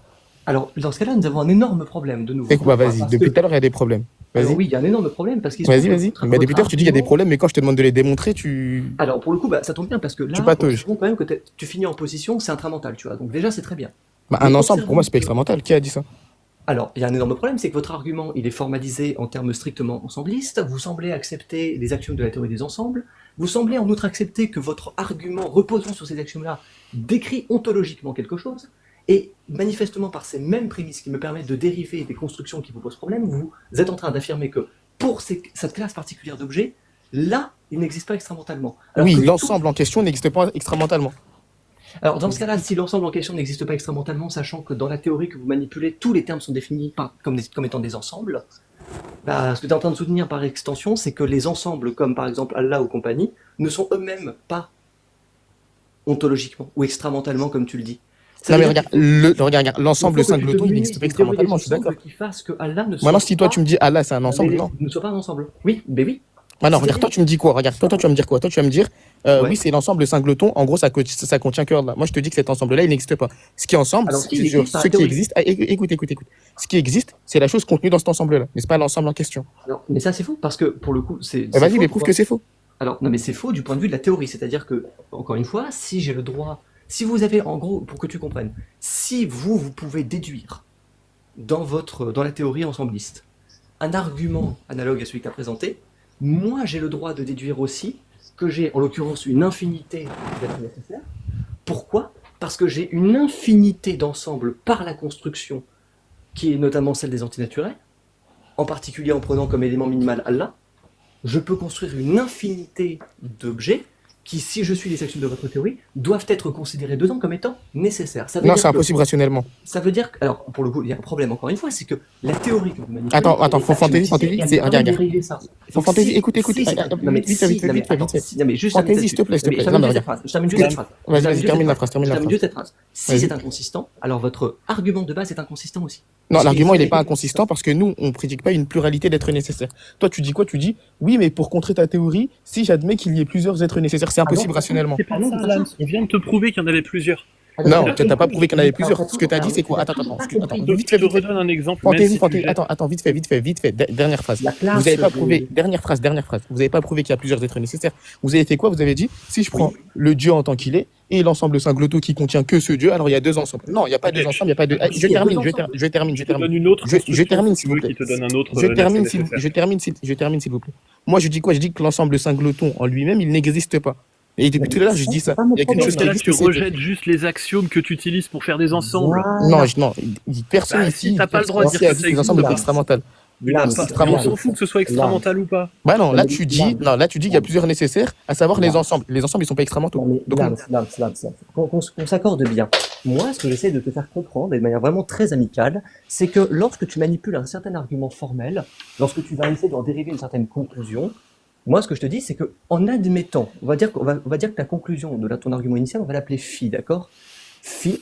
Alors, dans ce cas-là, nous avons un énorme problème, de nouveau. C'est quoi? Vas-y, Parce depuis que- tout à l'heure, il y a des problèmes. Alors Vas-y. oui, il y a un énorme problème parce qu'il se Vas-y, trouve que vas-y. votre- Mais depuis votre tout à l'heure, tu dis qu'il y a des argument- problèmes, mais quand je te demande de les démontrer, tu. Alors, pour le coup, bah, ça tombe bien parce que là, patauges. observons quand même que tu finis en position, c'est intramental, tu vois. Donc déjà, c'est très bien. Bah, Mais un ensemble, pour moi, observons c'est pas que- extramental. Qui a dit ça? Alors, il y a un énorme problème, c'est que votre argument, il est formalisé en termes strictement ensemblistes. Vous semblez accepter les axiomes de la théorie des ensembles. Vous semblez en outre accepter que votre argument reposant sur ces axiomes-là décrit ontologiquement quelque chose. Et manifestement, par ces mêmes prémices qui me permettent de dériver des constructions qui vous posent problème, vous êtes en train d'affirmer que pour cette classe particulière d'objets, là, il n'existe pas extramentalement. Alors Oui, que l'ensemble en question n'existe pas extramentalement. Alors, dans ce cas-là, si l'ensemble en question n'existe pas extramentalement, sachant que dans la théorie que vous manipulez, tous les termes sont définis comme étant des ensembles, bah, ce que tu es en train de soutenir par extension, c'est que les ensembles, comme par exemple Allah ou compagnie, ne sont eux-mêmes pas ontologiquement ou extramentalement, comme tu le dis. Ça Non, veut mais dire regarde, l'ensemble qu'il faut que tu singleton, te il munis n'existe pas d'une théorie des extramentellement, je suis d'accord. ensembles qui fasse que Allah ne soit Maintenant, si toi, pas- tu me dis Allah, c'est un ensemble, non. ne soit pas un ensemble. Oui, mais oui. Maintenant, C'est regarde, bien. toi, tu me dis quoi? Regarde, toi, tu vas me dire quoi? Toi, tu vas me dire, Ouais. oui, c'est l'ensemble singleton. En gros, ça contient que Allah. Moi, je te dis que cet ensemble-là, il n'existe pas. Ce qui est ensemble, Alors, si, il c'est existe par ce la qui théorie. existe. Ah, écoute. Ce qui existe, c'est la chose contenue dans cet ensemble-là, mais c'est pas l'ensemble en question. Alors, mais ça, c'est faux, parce que pour le coup, c'est. Eh, vas-y, faux, mais prouve quoi. que c'est faux. Alors, non, mais c'est faux du point de vue de la théorie. C'est-à-dire que, encore une fois, si j'ai le droit, si vous avez, en gros, pour que tu comprennes, si vous pouvez déduire dans la théorie ensembliste un argument analogue à celui que tu as présenté, moi, j'ai le droit de déduire aussi que j'ai, en l'occurrence, une infinité d'êtres nécessaires. Pourquoi? Parce que j'ai une infinité d'ensembles par la construction, qui est notamment celle des antinaturels, en particulier en prenant comme élément minimal Allah. Je peux construire une infinité d'objets qui, si je suis les axiomes de votre théorie, doivent être considérés dedans comme étant nécessaires. Ça veut Non, dire c'est que- impossible rationnellement. Ça veut dire que, alors, pour le coup, il y a un problème encore une fois, c'est que la théorie que vous manipulez... Attends, est faut fantaisie, axiomatisée et elle c'est- peut regarde, dériver ça. Faut Donc, fantaisie, si- écoute, si c'est- non, mais vite fait, si- vite fait, non, mais vite fait, attends, vite fait. si- non, mais juste Fantaisie, termine s'il te plaît, s'il te là-dessus. plaît. Je Non, termine mais juste cette phrase. Je termine juste cette phrase. Vas-y, Je vas-y, termine la phrase, termine Je la termine phrase. juste cette phrase. Si Vas-y. c'est inconsistant, alors votre argument de base est inconsistant aussi. Non, Parce l'argument, qu'il il n'est faut pas être inconsistant parce que nous, on prédit pas une pluralité d'êtres nécessaires. Toi, tu dis quoi? Tu dis, oui, mais pour contrer ta théorie, si j'admets qu'il y ait plusieurs êtres nécessaires, c'est impossible non, rationnellement. C'est pas Ah non, ça, c'est pas Lams. ça. On vient de te prouver qu'il y en avait plusieurs. Non, Alors, tu n'as pas prouvé qu'il y en avait plusieurs. alors, Ce que tu as dit, alors, c'est quoi? Attends, tu attends, n'as pas attends, compris. Je vite te fait, vite fait. redonne un exemple. Fantaisie, même si tu fantaisie. jettes- Attends, vite fait. Dernière phrase. La classe Vous n'avez pas de- prouvé, dernière phrase. Vous n'avez pas prouvé qu'il y a plusieurs êtres nécessaires. Vous avez fait quoi? Vous avez dit, si je prends le Dieu en tant qu'il est et l'ensemble singleton qui contient que ce Dieu, alors il y a deux ensembles. Non, il n'y a pas deux ensembles, il n'y a pas deux. Je termine. Je te donne une autre Je construction, termine, si s'il tu vous veux, plaît. qui te donne un autre. Je termine, nécessaire. je termine, s'il vous plaît. Moi, je dis quoi? Je dis que l'ensemble singleton en lui-même, il n'existe pas. Et depuis tout à l'heure, je dis ça. Il y a quelque Dans chose ce qui cas-là, existe. tu c'est- rejettes juste les axiomes que tu utilises pour faire des ensembles. Non, personne Bah, ici. si t'as pas le droit de dire que a ça dit que les existe, ensembles là. étaient extramentales. Là, Pas- c'est on extrêmement s'en fout que ce soit extramental ou pas. Bah non, là Mais tu là- dis, non, là tu dis qu'il y a plusieurs nécessaires, à savoir les ensembles. Les ensembles, ils sont pas extramentaux. Non, mais Donc, Lams, qu'on s'accorde bien. Moi, ce que j'essaie de te faire comprendre, et de manière vraiment très amicale, c'est que lorsque tu manipules un certain argument formel, lorsque tu vas essayer d'en dériver une certaine conclusion, moi, ce que je te dis, c'est que en admettant, on va dire que la conclusion de ton argument initial, on va l'appeler phi, d'accord? Phi,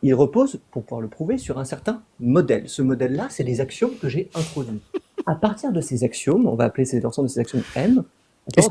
il repose, pour pouvoir le prouver, sur un certain modèle. Ce modèle-là, c'est les axiomes que j'ai introduits. À partir de ces axiomes, on va appeler l'ensemble de ces axiomes M.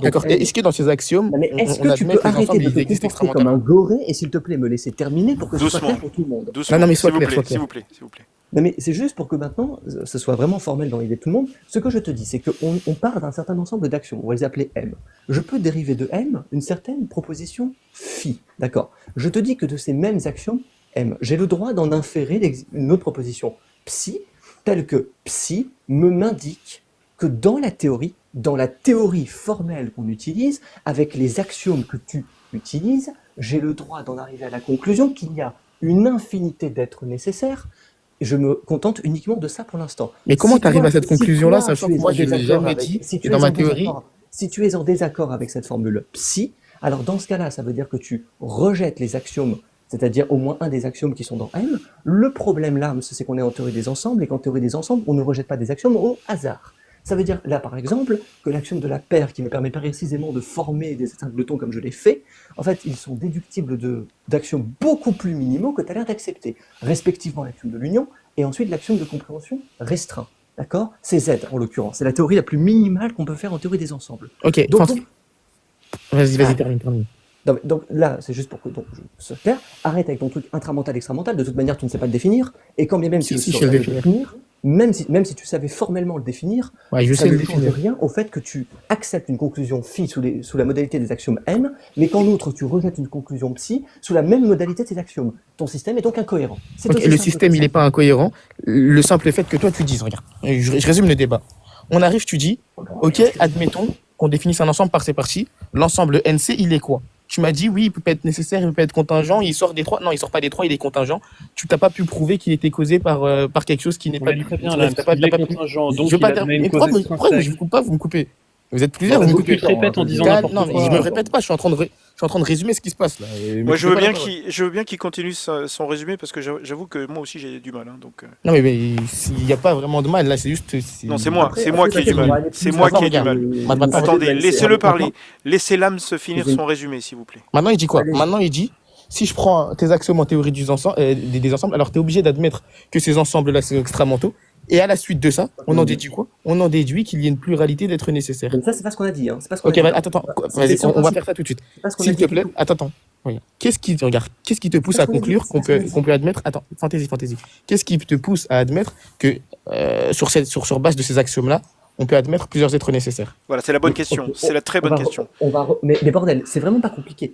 d'accord. Donc, Est-ce que dans ces axiomes, non, mais est-ce on que tu admet peux que les arrêter ensembles, de ils te existent comporter comme extramentales? un goré et s'il te plaît me laisser terminer pour que ce soit Doucement. clair pour tout le monde. Doucement, Non, mais sois s'il vous clair, plaît, sois clair. s'il vous plaît, s'il vous plaît. Non mais c'est juste pour que maintenant ce soit vraiment formel dans l'idée de tout le monde. Ce que je te dis, c'est qu'on part d'un certain ensemble d'actions, on va les appeler M. Je peux dériver de M une certaine proposition phi, d'accord? Je te dis que de ces mêmes actions M, j'ai le droit d'en inférer une autre proposition psi, telle que psi m'indique que dans la théorie formelle qu'on utilise, avec les axiomes que tu utilises, j'ai le droit d'en arriver à la conclusion qu'il y a une infinité d'êtres nécessaires. Je me contente uniquement de ça pour l'instant. Mais comment Si tu arrives toi- à cette si conclusion-là, toi, sachant tu que es moi, en je l'ai désaccord jamais avec- dit, si tu et dans es ma en théorie, désaccord- Si tu es en désaccord avec cette formule psi, alors dans ce cas-là, ça veut dire que tu rejettes les axiomes, c'est-à-dire au moins un des axiomes qui sont dans M. Le problème là, c'est qu'on est en théorie des ensembles, et qu'en théorie des ensembles, on ne rejette pas des axiomes au hasard. Ça veut dire là, par exemple, que l'axiome de la paire, qui me permet précisément de former des singletons comme je l'ai fait, en fait, ils sont déductibles d'axiomes beaucoup plus minimaux que tu as l'air d'accepter, respectivement l'axiome de l'union, et ensuite l'axiome de compréhension restreint. D'accord? C'est Z, en l'occurrence. C'est la théorie la plus minimale qu'on peut faire en théorie des ensembles. ok, Donc, vas-y, Ah. termine. donc là, c'est juste pour que je sois clair. Arrête avec ton truc intramental, extramental. De toute manière, tu ne sais pas le définir. Et quand bien même Si, tu si, je saurais sais le le définir, même si tu savais formellement le définir, Ouais, je ça sais ne le change définir. rien au fait que tu acceptes une conclusion phi sous la modalité des axiomes M, mais qu'en outre, tu rejettes une conclusion psi sous la même modalité de ces axiomes. Ton système est donc incohérent. C'est Ok, aussi le simple système, que il ça. n'est pas incohérent. Le simple fait que toi, tu dises, regarde, je résume le débat. On arrive, tu dis, ok, admettons qu'on définisse un ensemble par ses parties. L'ensemble NC, il est quoi? Tu m'as dit, oui, il peut pas être nécessaire, il peut pas être contingent, il sort des trois. Non, il sort pas des trois, il est contingent. Tu t'as pas pu prouver qu'il était causé par quelque chose qui n'est On pas... l'a dit très bien, t'as là. pas- Il est t'as pas pu- contingent, Je donc veux il pas admet terminer. une Mais cause pourquoi extrinsèque. je vous coupe pas, vous me coupez? Vous êtes plusieurs, vous me Tu coupez. te répètes en disant Calme, n'importe non, mais quoi. je me répète pas, je suis en train de résumer ce qui se passe là. Moi, je veux coupez pas bien la parole. je veux bien qu'il continue son résumé parce que j'avoue que moi aussi j'ai du mal. Hein, donc, Non, mais il n'y a pas vraiment de mal là, c'est juste. Non, c'est moi. Après, C'est moi après, qui ai du t'inquiète, on va mal. aller C'est plus moi avant, qui ai du regarde, mal. les- Attendez, les- laissez-le les- parler. Laissez l'âme se finir Les- son résumé, s'il vous plaît. Maintenant, il dit quoi? Allez. Maintenant, il dit, si je prends tes axiomes en théorie des ensembles, alors tu es obligé d'admettre que ces ensembles-là, sont extramentaux. Et à la suite de ça, on en déduit quoi? On en déduit qu'il y ait une pluralité d'êtres nécessaires. Donc ça, c'est pas ce qu'on a dit. Hein. C'est pas ce qu'on Ok, a dit. attends, C'est vas-y, question on va principe. faire ça tout de suite. C'est pas ce qu'on a S'il dit te plaît, du tout. attends. Regarde. Qu'est-ce qui te pousse C'est à ce qu'on a dit, conclure c'est qu'on ce qu'on a peut, dit. qu'on peut admettre, attends, fantaisie. Qu'est-ce qui te pousse à admettre que, sur base de ces axiomes-là, on peut admettre plusieurs êtres nécessaires? Voilà, c'est la bonne Ok, question. ok, C'est la très bonne question. Mais bordel, c'est vraiment pas compliqué.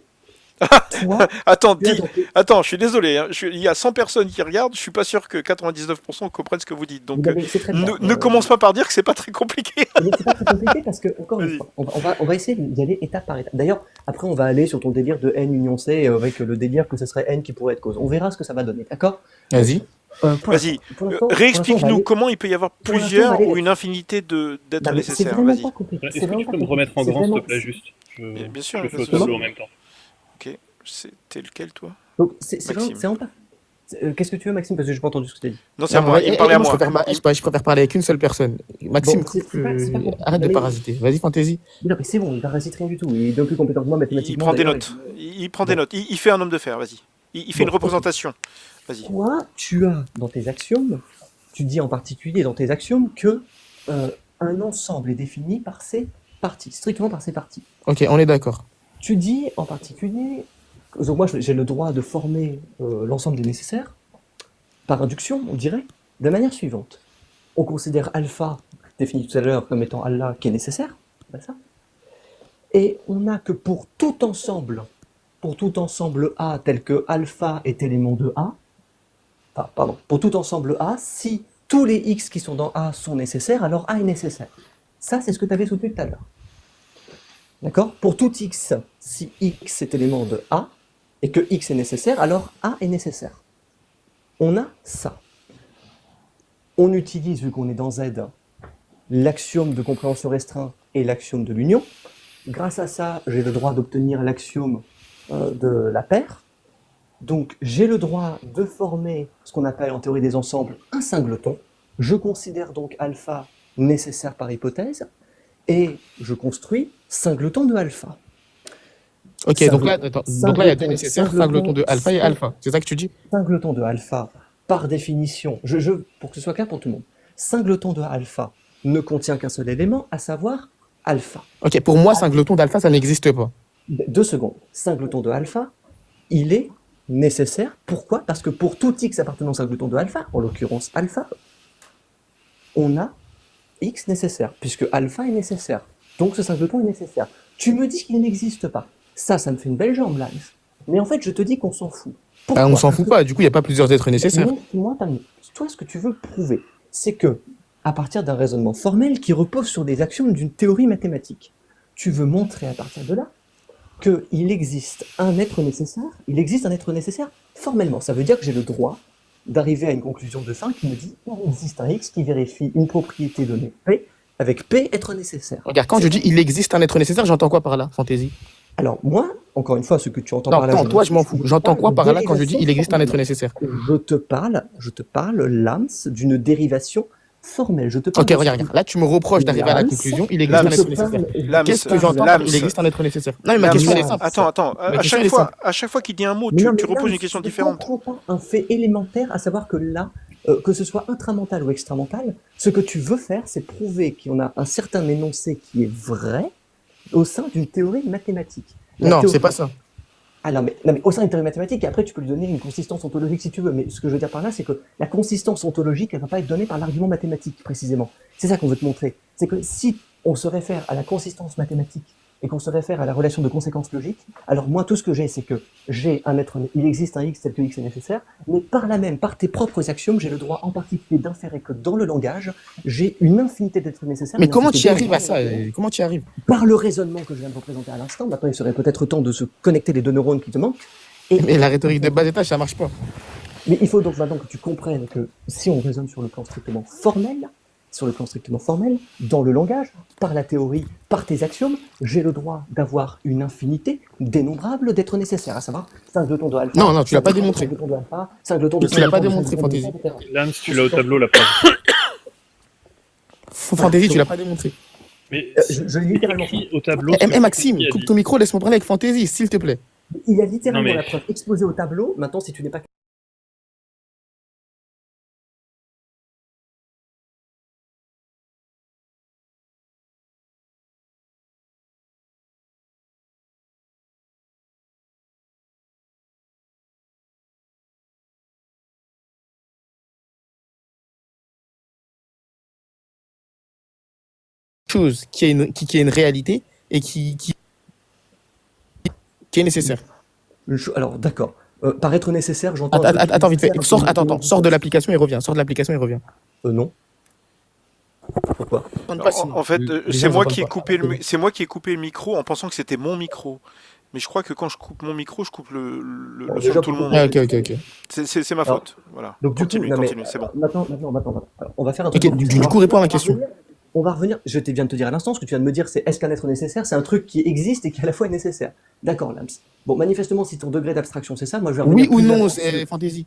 Toi, Attends, tu as donc- attends, je suis désolé. Hein. Il y a 100 personnes qui regardent. Je suis pas sûr que 99% comprennent ce que vous dites. Donc, Non, mais c'est très bien. ne commence pas par dire que c'est pas très compliqué. Mais c'est pas très compliqué parce que, encore une Vas-y. fois, on va essayer d'y aller étape par étape. D'ailleurs, après, on va aller sur ton délire de N union C avec le délire que ce serait N qui pourrait être cause. On verra ce que ça va donner, d'accord? Vas-y. Vas-y, pour l'instant, on va réexplique-nous aller- comment il peut y avoir pour l'instant, on plusieurs va aller- ou une infinité d'êtres Non, mais c'est nécessaires. vraiment Vas-y. pas compliqué. Est-ce C'est que tu vraiment peux pas me remettre en compliqué. grand, s'il C'est te plaît, juste? Bien sûr, je pas fais de au tableau souci. en même temps. Ok. C'était lequel, toi? Donc, c'est Maxime. vraiment pas. Qu'est-ce que tu veux, Maxime? Parce que j'ai pas entendu ce que tu as dit. Non, c'est à Non, moi. Il me parlait à moi, moi. je préfère parler avec une seule personne. Maxime, Bon, c'est pas compliqué. arrête de Mais- parasiter. Vas-y, Fantasy. Non, mais c'est bon, il parasite rien du tout. Il est bien plus compétent que moi Il mathématiquement. prend des d'ailleurs, notes. Il prend des notes. Il fait un homme de fer, vas-y. Il fait Bon, une représentation. Vas-y. Toi, tu as dans tes axiomes, tu dis en particulier dans tes axiomes que un ensemble est défini par ses parties, strictement par ses parties. Ok, on est d'accord. Tu dis en particulier, donc moi j'ai le droit de former l'ensemble des nécessaires par induction, on dirait, de la manière suivante. On considère alpha, défini tout à l'heure comme étant Allah, qui est nécessaire, c'est ça. Et on n'a que pour tout ensemble A tel que alpha est élément de A, enfin, pardon, pour tout ensemble A, si tous les x qui sont dans A sont nécessaires, alors A est nécessaire. Ça, c'est ce que tu avais soutenu tout à l'heure. D'accord? Pour tout x, si x est élément de A, et que x est nécessaire, alors A est nécessaire. On a ça. On utilise, vu qu'on est dans Z, l'axiome de compréhension restreint et l'axiome de l'union. Grâce à ça, j'ai le droit d'obtenir l'axiome de la paire. Donc, j'ai le droit de former ce qu'on appelle en théorie des ensembles un singleton. Je considère donc alpha nécessaire par hypothèse, et je construis singleton de alpha. Ok, donc là, attends, donc là, il y a deux nécessaires, singleton de alpha et alpha. C'est ça que tu dis? Singleton de alpha, par définition, pour que ce soit clair pour tout le monde, singleton de alpha ne contient qu'un seul élément, à savoir alpha. Ok, pour moi, singleton d'alpha, ça n'existe pas. 2 secondes. Singleton de alpha, il est nécessaire. Pourquoi? Parce que pour tout x appartenant au singleton de alpha, en l'occurrence alpha, on a x nécessaire, puisque alpha est nécessaire. Donc ce singleton est nécessaire. Tu me dis qu'il n'existe pas. Ça me fait une belle jambe, là. Mais en fait, je te dis qu'on s'en fout. Pourquoi? Ah, on s'en fout pas, du coup, il n'y a pas plusieurs êtres nécessaires. Moi, toi, ce que tu veux prouver, c'est que, à partir d'un raisonnement formel qui repose sur des axiomes d'une théorie mathématique, tu veux montrer à partir de là qu'il existe un être nécessaire formellement. Ça veut dire que j'ai le droit d'arriver à une conclusion de fin qui me dit qu'il existe un x qui vérifie une propriété donnée P, avec P être nécessaire. Regarde, quand je dis il existe un être nécessaire, j'entends quoi par là, Fantasy? Alors moi, encore une fois, ce que tu entends Non, par là... non, toi, je m'en fous. J'entends quoi par là quand je dis il existe un être nécessaire? Je te parle, Lams, d'une dérivation formelle. Je te parle Ok, regarde. Là, tu me reproches d'arriver à la conclusion il existe un être nécessaire. Qu'est-ce que j'entends par il existe un être nécessaire? Non, mais ma question elle est simple. Attends. À chaque fois qu'il dit un mot, tu reposes une question différente. Tu ne comprends pas un fait élémentaire, à savoir que là, que ce soit intramental ou extramental, ce que tu veux faire, c'est prouver qu'on a un certain énoncé qui est vrai au sein d'une théorie mathématique. Non, c'est pas ça. Ah non mais au sein d'une théorie mathématique, et après tu peux lui donner une consistance ontologique si tu veux, mais ce que je veux dire par là, c'est que la consistance ontologique, elle va pas être donnée par l'argument mathématique, précisément. C'est ça qu'on veut te montrer. C'est que si on se réfère à la consistance mathématique et qu'on se réfère à la relation de conséquence logique, alors moi tout ce que j'ai, c'est que il existe un x tel que x est nécessaire, mais par là même, par tes propres axiomes, j'ai le droit en particulier d'inférer que dans le langage, j'ai une infinité d'êtres nécessaires. Mais comment tu y arrives à ça? Comment tu y arrives? Par le raisonnement que je viens de représenter à l'instant. Maintenant, il serait peut-être temps de se connecter les deux neurones qui te manquent. Mais la rhétorique de bas étage, ça marche pas. Mais il faut donc maintenant que tu comprennes que si on raisonne sur le plan strictement formel, dans le langage, par la théorie, par tes axiomes, j'ai le droit d'avoir une infinité dénombrable d'êtres nécessaires, à savoir singleton de alpha. Non, tu l'as pas démontré. Singleton de alpha, singleton de... Tu l'as pas démontré, Fantasy. Lams, tu l'as au tableau, la preuve. Fantasy, tu l'as pas démontré. Mais Je l'ai littéralement fait. écrit au tableau... Maxime, coupe ton micro, laisse-moi parler avec Fantasy, s'il te plaît. Il y a littéralement Non, mais- la preuve exposée au tableau. Maintenant, si tu n'es pas... Chose qui est une réalité et qui est nécessaire. Alors, d'accord. Par être nécessaire, j'entends... Attends, vite fait. Sors de l'application et reviens. Non. Pourquoi? En fait, c'est moi qui ai coupé le micro en pensant que c'était mon micro. Mais je crois que quand je coupe mon micro, je coupe le son déjà, de tout le monde. Ah, ok. C'est ma faute. Voilà. Donc, Continue, c'est bon. Maintenant, alors, on va faire un Ok, truc. du coup, réponds à ma question. on va revenir, je viens de te dire à l'instant, ce que tu viens de me dire, c'est est-ce qu'un être nécessaire, c'est un truc qui existe et qui à la fois est nécessaire. D'accord, Lams. Bon, manifestement, si ton degré d'abstraction c'est ça, moi je vais revenir Oui ou plus non, avant. c'est fantaisie.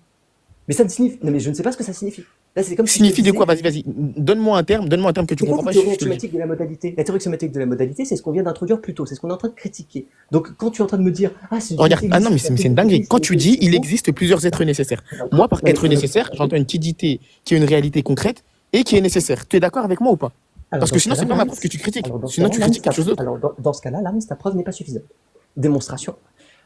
Mais ça ne signifie, non mais je ne sais pas ce que ça signifie. Là, c'est comme si Signifie je de te quoi? disais- Vas-y, donne-moi un terme que tu C'est quoi comprends la pas, théorie je te le dis. axiomatique de la modalité? La théorie axiomatique de la modalité, c'est ce qu'on vient d'introduire plus tôt, c'est ce qu'on est en train de critiquer. Donc, quand tu es en train de me dire, ah, c'est Regarde, ah non, mais c'est une dinguerie. Quand tu dis, il existe plusieurs êtres nécessaires. Moi, par être nécessaire, j'entends une entité qui est une réalité concrète et qui est nécessaire. Tu es d'accord avec moi ou pas? Parce que sinon, c'est pas ma preuve que tu critiques. Sinon, tu critiques quelque chose d'autre. Alors, dans ce cas-là, Lams, ta preuve n'est pas suffisante. Démonstration.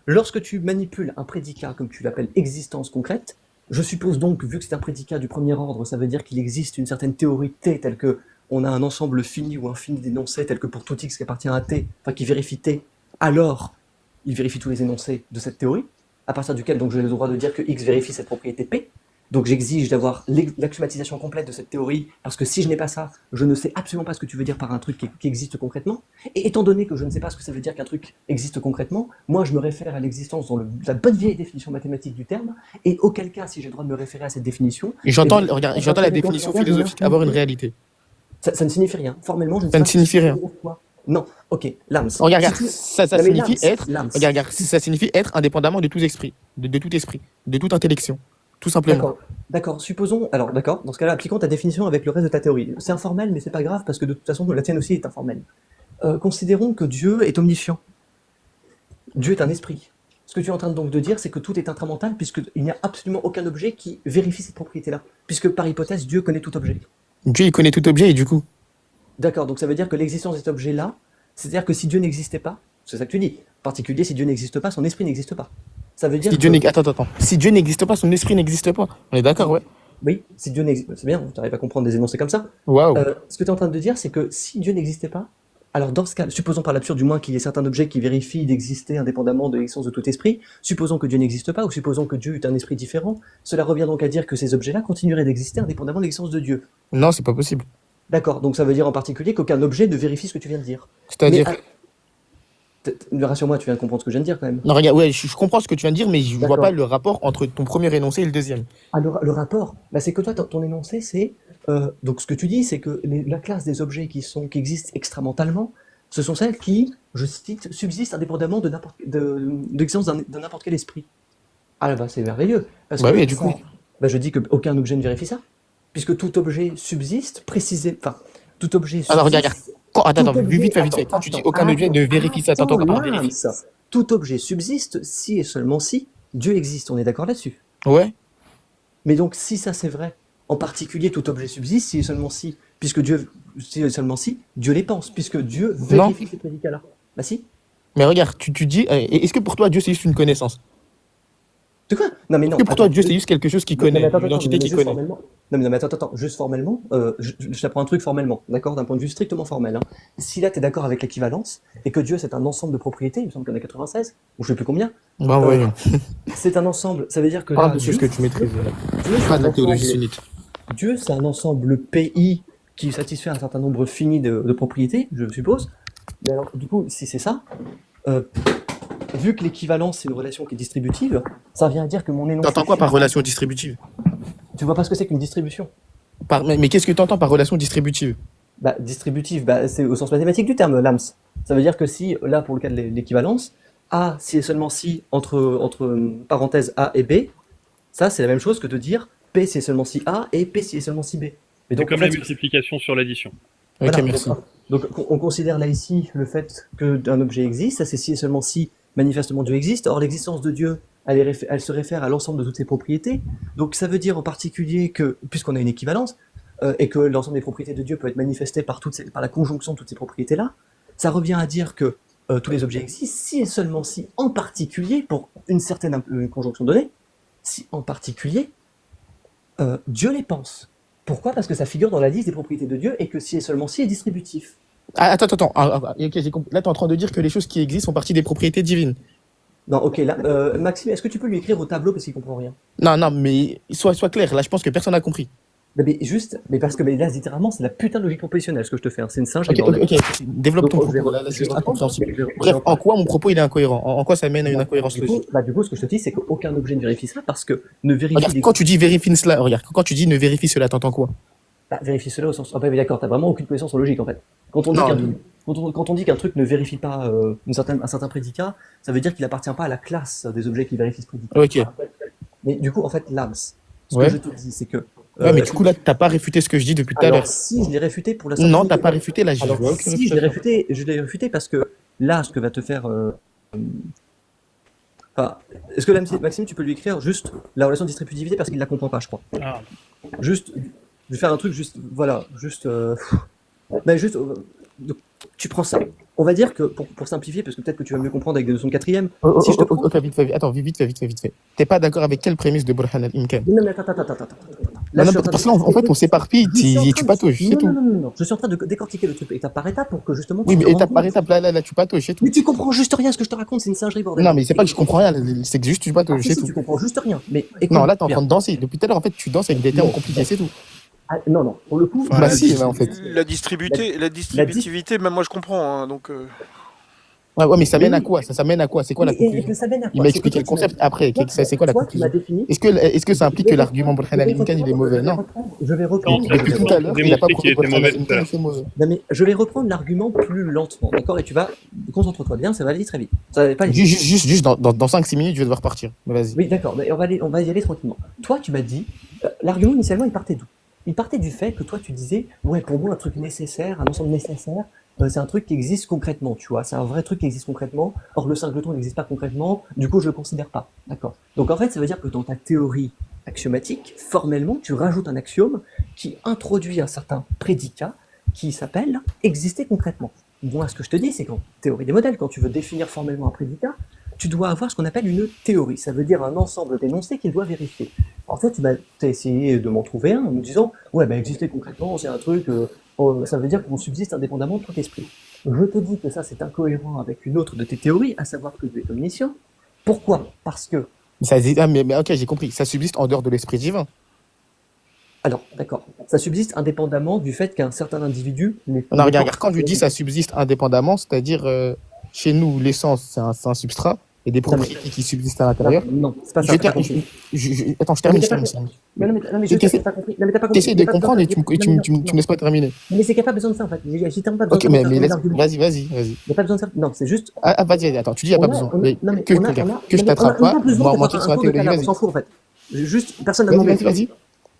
Lorsque tu manipules un prédicat, comme tu l'appelles existence concrète, je suppose donc, vu que c'est un prédicat du premier ordre, ça veut dire qu'il existe une certaine théorie T, telle que on a un ensemble fini ou infini d'énoncés, tel que pour tout x qui appartient à T, enfin qui vérifie T, alors il vérifie tous les énoncés de cette théorie, à partir duquel donc j'ai le droit de dire que x vérifie cette propriété P. Donc j'exige d'avoir l'axiomatisation complète de cette théorie, parce que si je n'ai pas ça, je ne sais absolument pas ce que tu veux dire par un truc qui existe concrètement. Et étant donné que je ne sais pas ce que ça veut dire qu'un truc existe concrètement, moi je me réfère à l'existence dans la bonne vieille définition mathématique du terme, et auquel cas, si j'ai le droit de me référer à cette définition... Et j'entends, eh bien, regarde, à j'entends partir la du définition conscient, philosophique, avoir une réalité. ça ne signifie rien. Formellement, je ne sais Ça ne pas ce signifie que rien. veut dire quoi. Non, ok, Lams. Regarde, Si tu- ça Non, mais signifie Lams, être, Lams. ça signifie être indépendamment de tout esprit, de tout esprit, de toute intellection, tout simplement. D'accord, d'accord. Supposons, alors d'accord, dans ce cas-là, appliquons ta définition avec le reste de ta théorie. C'est informel, mais c'est pas grave parce que de toute façon, la tienne aussi est informelle. Considérons que Dieu est omniscient. Dieu est un esprit. Ce que tu es en train donc de dire, c'est que tout est intramental puisqu'il n'y a absolument aucun objet qui vérifie cette propriété-là. Puisque par hypothèse, Dieu connaît tout objet. Dieu, il connaît tout objet et du coup, D'accord, donc ça veut dire que l'existence de cet objet-là, c'est-à-dire que si Dieu n'existait pas, c'est ça que tu dis, en particulier si Dieu n'existe pas, son esprit n'existe pas. Ça veut dire si Dieu que... n'existe, attends, si Dieu n'existe pas, son esprit n'existe pas. On est d'accord, ouais. Oui, si Dieu n'existe... C'est bien, tu arrives à comprendre des énoncés comme ça. Waouh. Ce que tu es en train de dire, c'est que si Dieu n'existait pas, alors dans ce cas, supposons par l'absurde du moins qu'il y ait certains objets qui vérifient d'exister indépendamment de l'existence de tout esprit, supposons que Dieu n'existe pas, ou supposons que Dieu est un esprit différent, cela revient donc à dire que ces objets-là continueraient d'exister indépendamment de l'existence de Dieu. Non, c'est pas possible. D'accord, donc ça veut dire en particulier qu'aucun objet ne vérifie ce que tu viens de dire. C'est-à-dire, Rassure-moi, tu viens de comprendre ce que je viens de dire quand même. non, regarde, ouais, je comprends ce que tu viens de dire, mais je vois D'accord. pas le rapport entre ton premier énoncé et le deuxième. Ah, le rapport, bah, c'est que toi, ton énoncé, c'est... donc ce que tu dis, c'est que la classe des objets qui existent extramentalement, ce sont celles qui, je cite, subsistent indépendamment de l'existence de n'importe quel esprit. Ah là, bah, c'est merveilleux. Parce Bah que oui, et du ça, coup. bah, je dis qu'aucun objet ne vérifie ça. Puisque tout objet subsiste, précisément... Enfin, tout objet subsiste... Alors, regarde. Attends, Tout objet- vite fait. attends, Quand tu dis attends, aucun objet ne vérifie ça, t'entends quoi par Lams, vérifie? tout objet subsiste si et seulement si Dieu existe. On est d'accord là-dessus? Ouais. Mais donc, si ça c'est vrai, en particulier tout objet subsiste si et seulement si, puisque Dieu, si et seulement si, Dieu les pense, puisque Dieu vérifie ces prédicats-là. Bah si. Mais regarde, tu dis, est-ce que pour toi, Dieu, c'est juste une connaissance? De quoi? Non mais non. Est-ce que pour toi, attends, Dieu, c'est juste quelque chose qu'il non, mais connaît, attends, une entité mais qu'il juste connaît? formellement. Non mais attends, juste formellement, je t'apprends un truc formellement, d'accord, d'un point de vue strictement formel. Hein. Si là tu es d'accord avec l'équivalence, et que Dieu c'est un ensemble de propriétés, il me semble qu'il y en a 96, ou je sais plus combien, Bah ouais. c'est un ensemble, ça veut dire que Parle là, de choses que tu maîtrises. Dieu, c'est Pas un de la théologie ensemble- sunnite. Dieu, c'est un ensemble PI qui satisfait un certain nombre fini de propriétés, je suppose. Mais alors, du coup, si c'est ça, vu que l'équivalence, c'est une relation qui est distributive, ça vient à dire que mon énoncé... T'entends quoi par relation distributive? Tu vois pas ce que c'est qu'une distribution? Mais qu'est-ce que t'entends par relation distributive? Bah, distributive, bah, c'est au sens mathématique du terme, Lams. Ça veut dire que si, là, pour le cas de l'équivalence, A, si et seulement si, entre parenthèses A et B, ça, c'est la même chose que de dire P, si et seulement si A, et P, si et seulement si B. Mais C'est donc, comme en la fait, multiplication sur l'addition. Ok, voilà, merci. donc, on considère là ici le fait qu'un objet existe, ça c'est si et seulement si manifestement Dieu existe. Or l'existence de Dieu, elle se réfère à l'ensemble de toutes ses propriétés. Donc ça veut dire en particulier que, puisqu'on a une équivalence, et que l'ensemble des propriétés de Dieu peut être manifesté par la conjonction de toutes ces propriétés-là, ça revient à dire que tous les objets existent si et seulement si, en particulier, pour une certaine conjonction donnée, si en particulier, Dieu les pense. Pourquoi? Parce que ça figure dans la liste des propriétés de Dieu et que si et seulement si est distributif. Ah, attends. Ok, j'ai compris. Là, t'es en train de dire que les choses qui existent font partie des propriétés divines. Non, ok, là, Maxime, est-ce que tu peux lui écrire au tableau parce qu'il comprend rien? Non, mais sois clair. Là, je pense que personne n'a compris. Mais parce que là, littéralement, c'est la putain de logique proportionnelle ce que je te fais. Hein. C'est une singe. Ok, bordel. développe ton Donc, je vais propos. re- Là, c'est je juste vais reprendre. incompréhensible. Je vais Bref, en reprendre. quoi mon propos il est incohérent? En quoi ça mène à une incohérence Du coup, logique? du coup, ce que je te dis, c'est qu'aucun objet ne vérifie ça parce que ne vérifie Regarde, quand tu dis vérifie cela, regarde, quand tu dis ne vérifie cela, t'entends quoi? Bah, vérifier cela au sens. Ah, bah, mais d'accord, t'as vraiment aucune connaissance en logique en fait. Quand on dit Non, qu'un truc, quand on dit qu'un truc ne vérifie pas un certain prédicat, ça veut dire qu'il appartient pas à la classe des objets qui vérifient ce prédicat. ok. Mais du coup, en fait, Lams, ce que Ouais. je te dis, c'est que. Ouais, mais du coup, là, t'as pas réfuté ce que je dis depuis tout à Alors, l'heure. si je l'ai réfuté pour la simple Non, unique t'as pas raison- réfuté, là, je Alors, vois aucune si je l'ai réfutation. réfuté parce que là, ce que va te faire. Enfin, est-ce que là, Maxime, tu peux lui écrire juste la relation de distributivité parce qu'il la comprend pas, je crois. Ah, Juste, je vais faire un truc juste, voilà, juste, ben juste, donc, tu prends ça. On va dire que, pour simplifier, parce que peut-être que tu vas mieux comprendre avec des notions de quatrième, si je te prends... Ok, vite fait, attends, vite fait. T'es pas d'accord avec quelle prémisse de Burhan al-Imkan? Non, mais attends. Non, Là, je non, suis en train parce de... que là, en fait, on s'éparpille, Je suis en train tu de- patauges, c'est Non, tout. non. Je suis en train de décortiquer le truc étape par étape pour que justement Oui, tu mais te rendes étape par compte. étape, là, tu patauges, c'est tout. Mais tu comprends juste rien, ce que je te raconte, c'est une singerie, bordel. Non, mais c'est pas que je comprends rien, c'est que juste tu Ah, patauges, si, c'est si, tout. tu comprends juste rien. Mais écoute, Non, là, t'es en bien. train de danser. Depuis tout à l'heure, en fait, tu danses avec des termes Non. compliqués, c'est tout. Ah, non, pour le coup... Enfin, Bah la, si, dis- en fait. la distributivité, même moi je comprends. Hein, donc, Ouais, mais ça Mais mène à oui. quoi? Ça mène à quoi? C'est quoi la Et conclusion? que ça mène à Il quoi? m'a C'est que expliqué toi, le concept après. toi, C'est quoi la toi, tu m'as conclusion? défini... Est-ce que ça implique que l'argument Burhan Je vais al-Imkan, il est reprendre, mauvais? Non. je vais reprendre, Il a Depuis je tout vais à reprendre. l'heure, il n'a pas démontré prouvé qu'il que était Burhan mauvais tout à al-Imkan, l'heure. c'est mauvais. Non, mais je vais reprendre l'argument plus lentement, d'accord? Et tu vas, concentre-toi bien, ça va aller très vite. Ça va pas aller vite. Juste dans 5-6 minutes, je vais devoir partir. Mais vas-y. Oui, d'accord, mais on va y aller tranquillement. Toi, tu m'as dit, l'argument initialement, il partait d'où? Il partait du fait que toi, tu disais, ouais, pour moi, un truc nécessaire, un ensemble nécessaire, c'est un truc qui existe concrètement, tu vois, c'est un vrai truc qui existe concrètement. Or, le singleton n'existe pas concrètement, du coup, je le considère pas, d'accord? Donc, en fait, ça veut dire que dans ta théorie axiomatique, formellement, tu rajoutes un axiome qui introduit un certain prédicat qui s'appelle exister concrètement. Moi, ce que je te dis, c'est qu'en théorie des modèles, quand tu veux définir formellement un prédicat, tu dois avoir ce qu'on appelle une théorie. Ça veut dire un ensemble d'énoncés qu'il doit vérifier. En fait, tu as essayé de m'en trouver un en me disant, ouais, ben exister concrètement, c'est un truc, ça veut dire qu'on subsiste indépendamment de tout esprit. Je te dis que ça, c'est incohérent avec une autre de tes théories, à savoir que tu es omniscient. Pourquoi? Parce que, Mais ok, j'ai compris. Ça subsiste en dehors de l'esprit divin. alors, d'accord, ça subsiste indépendamment du fait qu'un certain individu n'est Non, n'est pas- regarde, quand je dis ça subsiste indépendamment, c'est-à-dire chez nous, l'essence, c'est un substrat et des propriétés qui subsistent à l'intérieur. Non, c'est pas ça, Je t'as pas ter- compris. Attends, je Non, mais termine. t'as pas- non, mais je sais que t'as pas compris. Non, mais t'as pas compris. T'essayes Il y de a pas besoin comprendre et de- tu non, me non. laisses pas terminer. Mais c'est qu'il n'y a pas besoin de ça en fait. J'ai tellement pas besoin Ok, de mais faire un laisse. argument. Vas-y. Il n'y a pas besoin de ça. Non, c'est juste. Vas-y, attends, tu dis il n'y a pas besoin. Mais que je t'attrape pas, mentir sur la théorie, On vas-y. s'en fout en fait. Juste, personne n'a demandé. Vas-y.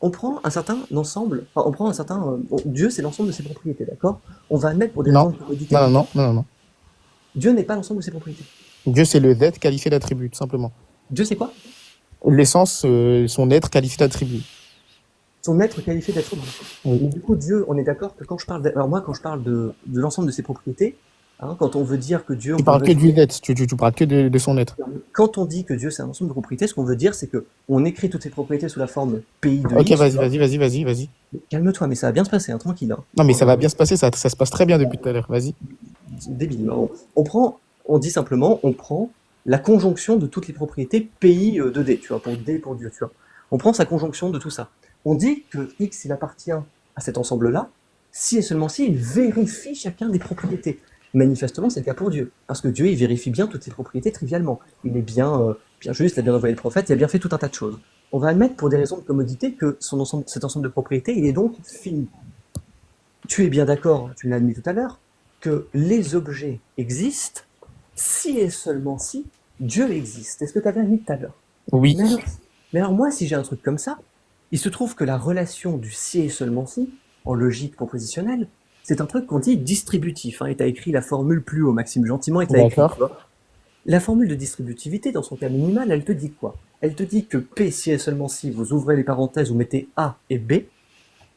On prend un certain ensemble, enfin, on prend un certain. Dieu, c'est l'ensemble de ses propriétés, d'accord? On va admettre pour des Non. raisons de commodité. Non. Dieu n'est pas l'ensemble de ses propriétés. Dieu, c'est le d'être qualifié d'attribut, tout simplement. Dieu, c'est quoi? L'essence, son être qualifié d'attribut. Son être qualifié d'être humain. Oui. Mais du coup, Dieu, on est d'accord que quand je parle. Alors, moi, quand je parle de l'ensemble de ses propriétés, quand on veut dire que Dieu. Tu parles que du d'être, tu parles que de son être. Quand on dit que Dieu c'est un ensemble de propriétés, ce qu'on veut dire c'est que on écrit toutes ces propriétés sous la forme PI de Ok, X. vas-y. Calme-toi, mais ça va bien se passer, hein, tranquille. Hein. Non, mais ça va bien se passer, ça se passe très bien depuis tout à l'heure, vas-y. C'est débile. On dit simplement, on prend la conjonction de toutes les propriétés PI de D, tu vois, pour D pour Dieu, tu vois. On prend sa conjonction de tout ça. On dit que X il appartient à cet ensemble-là, si et seulement si il vérifie chacun des propriétés. Manifestement, c'est le cas pour Dieu, parce que Dieu, il vérifie bien toutes ses propriétés trivialement. Il est bien juste, il a bien envoyé le prophète, il a bien fait tout un tas de choses. On va admettre, pour des raisons de commodité, que cet ensemble de propriétés, il est donc fini. Tu es bien d'accord, tu l'as admis tout à l'heure, que les objets existent si et seulement si Dieu existe. C'est ce que tu avais admis tout à l'heure. Oui. Mais alors moi, si j'ai un truc comme ça, il se trouve que la relation du si et seulement si, en logique propositionnelle, c'est un truc qu'on dit distributif, hein, et tu as écrit la formule plus haut, Maxime, gentiment, et tu as écrit, D'accord. tu vois. La formule de distributivité, dans son cas minimal, elle te dit quoi? Elle te dit que P, si et seulement si, vous ouvrez les parenthèses, vous mettez A et B,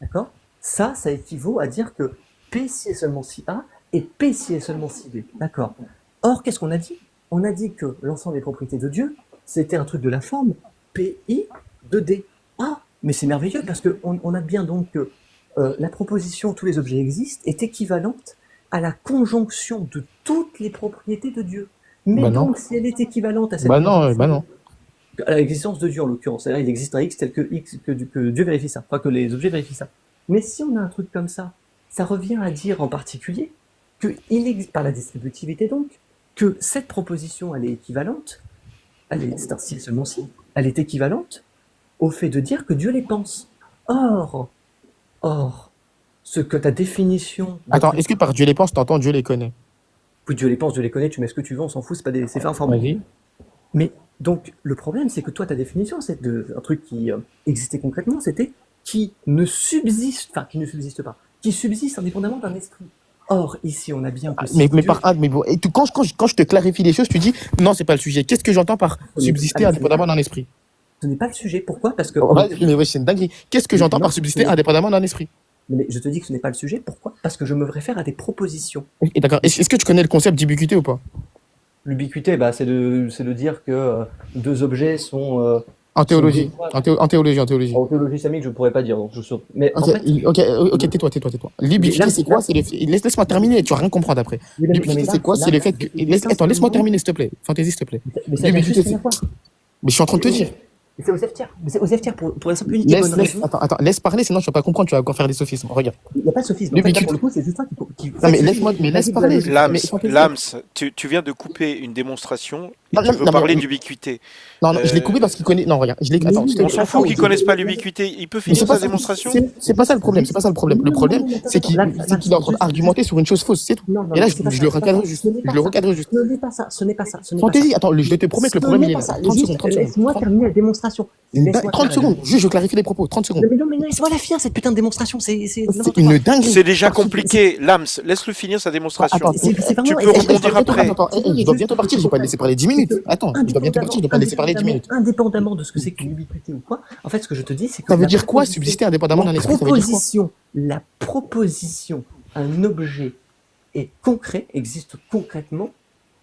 d'accord? Ça équivaut à dire que P, si et seulement si A, et P, si et seulement si B, d'accord? Or, qu'est-ce qu'on a dit? On a dit que l'ensemble des propriétés de Dieu, c'était un truc de la forme PI de D. Ah, mais c'est merveilleux, parce qu'on a bien donc que la proposition tous les objets existent est équivalente à la conjonction de toutes les propriétés de Dieu. Mais Bah non. donc, si elle est équivalente à cette Bah non, conjonction, à l'existence de Dieu en l'occurrence, c'est-à-dire il existe un X tel que Dieu vérifie ça, enfin que les objets vérifient ça. Mais si on a un truc comme ça revient à dire en particulier que il existe, par la distributivité donc, que cette proposition elle est équivalente, c'est un si et seulement si, elle est équivalente au fait de dire que Dieu les pense. Or, Or, ce que ta définition... Attends, est-ce que par Dieu les pense, t'entends Dieu les connaît? Oui, Dieu les pense, Dieu les connaît, tu mets ce que tu veux, on s'en fout, c'est pas informel. Vas-y. Mais donc, le problème, c'est que toi, ta définition, c'est un truc qui existait concrètement, c'était qui ne subsiste pas, qui subsiste indépendamment d'un esprit. Or, ici, on a bien que Mais Dieu- par mais bon, et quand je te clarifie les choses, tu dis non, c'est pas le sujet. Qu'est-ce que j'entends par Mais- subsister ah, mais indépendamment d'un esprit? ce n'est pas le sujet. Pourquoi? Parce que... Oh, vas-y, mais ouais, c'est une dinguerie. Qu'est-ce que j'entends Non, par subsister mais- indépendamment d'un esprit? Mais je te dis que ce n'est pas le sujet. Pourquoi? Parce que je me réfère à des propositions. Et d'accord. Est-ce que tu connais le concept d'ubiquité ou pas? L'ubiquité, c'est de dire que deux objets sont... En théologie. En théologie. En théologie islamique, je ne pourrais pas dire. Donc mais Ok, en fait, ok, tais-toi. L'ubiquité, Là, c'est quoi? Laisse-moi terminer, tu vas rien comprendre après. L'ubiquité, c'est quoi? C'est le fait que. Attends, laisse-moi terminer, s'il te plaît. Fantaisie, s'il te plaît. Mais ça n'a L'ubiquité, juste rien à voir. Mais je suis en train de te dire. Mais c'est aux F-tiers. Mais c'est aux F-tiers pour la simple unique et bonne raison. Attends, laisse parler, sinon tu vas pas comprendre, tu vas encore faire des sophismes. Regarde. Il n'y a pas de sophisme. En fait, là, pour le coup, c'est juste toi qui Non, mais laisse parler. Lams, tu viens de couper une démonstration et Non, tu non, veux non, parler mais- d'ubiquité. Non, je l'ai coupé parce qu'il connaît. Non, regarde, Attends, Mais On s'en fout qu'ils connaissent pas l'ubiquité. Il peut finir sa démonstration. C'est pas ça le problème. Le problème, c'est qu'il est en train d'argumenter sur une chose fausse, c'est tout. Et là, je le recadre juste. Ce n'est pas ça. Fantaisie, attends, je te promets que le problème, il est là. 30 secondes. Laisse-moi terminer la démonstration. 30 secondes. Juste, je clarifie les propos. 30 secondes. Mais non, laisse-moi la finir, cette putain de démonstration. C'est C'est n'importe une quoi. dinguerie. C'est déjà compliqué. Lams, laisse-le finir sa démonstration. Attends, C'est vraiment- Tu peux rebondir après. Attends, je dois bientôt partir, je vais pas le laisser parler 10 minutes. Attends, je dois bientôt partir, je dois pas le laisser parler 10 minutes. Indépendamment de ce que c'est qu'une ubiquité ou quoi, en fait, ce que je te dis, c'est que Ça veut la dire quoi, proposition- subsister indépendamment d'un esprit? Ça veut dire quoi? La proposition, un objet est concret, existe concrètement,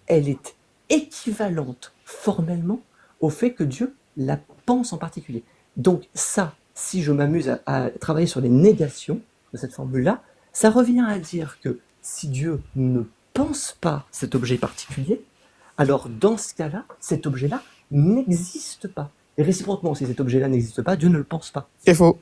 elle est équivalente formellement au fait que Dieu la pense en particulier. Donc ça, si je m'amuse à travailler sur les négations de cette formule-là, ça revient à dire que si Dieu ne pense pas cet objet particulier, alors dans ce cas-là, cet objet-là n'existe pas. Et réciproquement, si cet objet-là n'existe pas, Dieu ne le pense pas. C'est faux.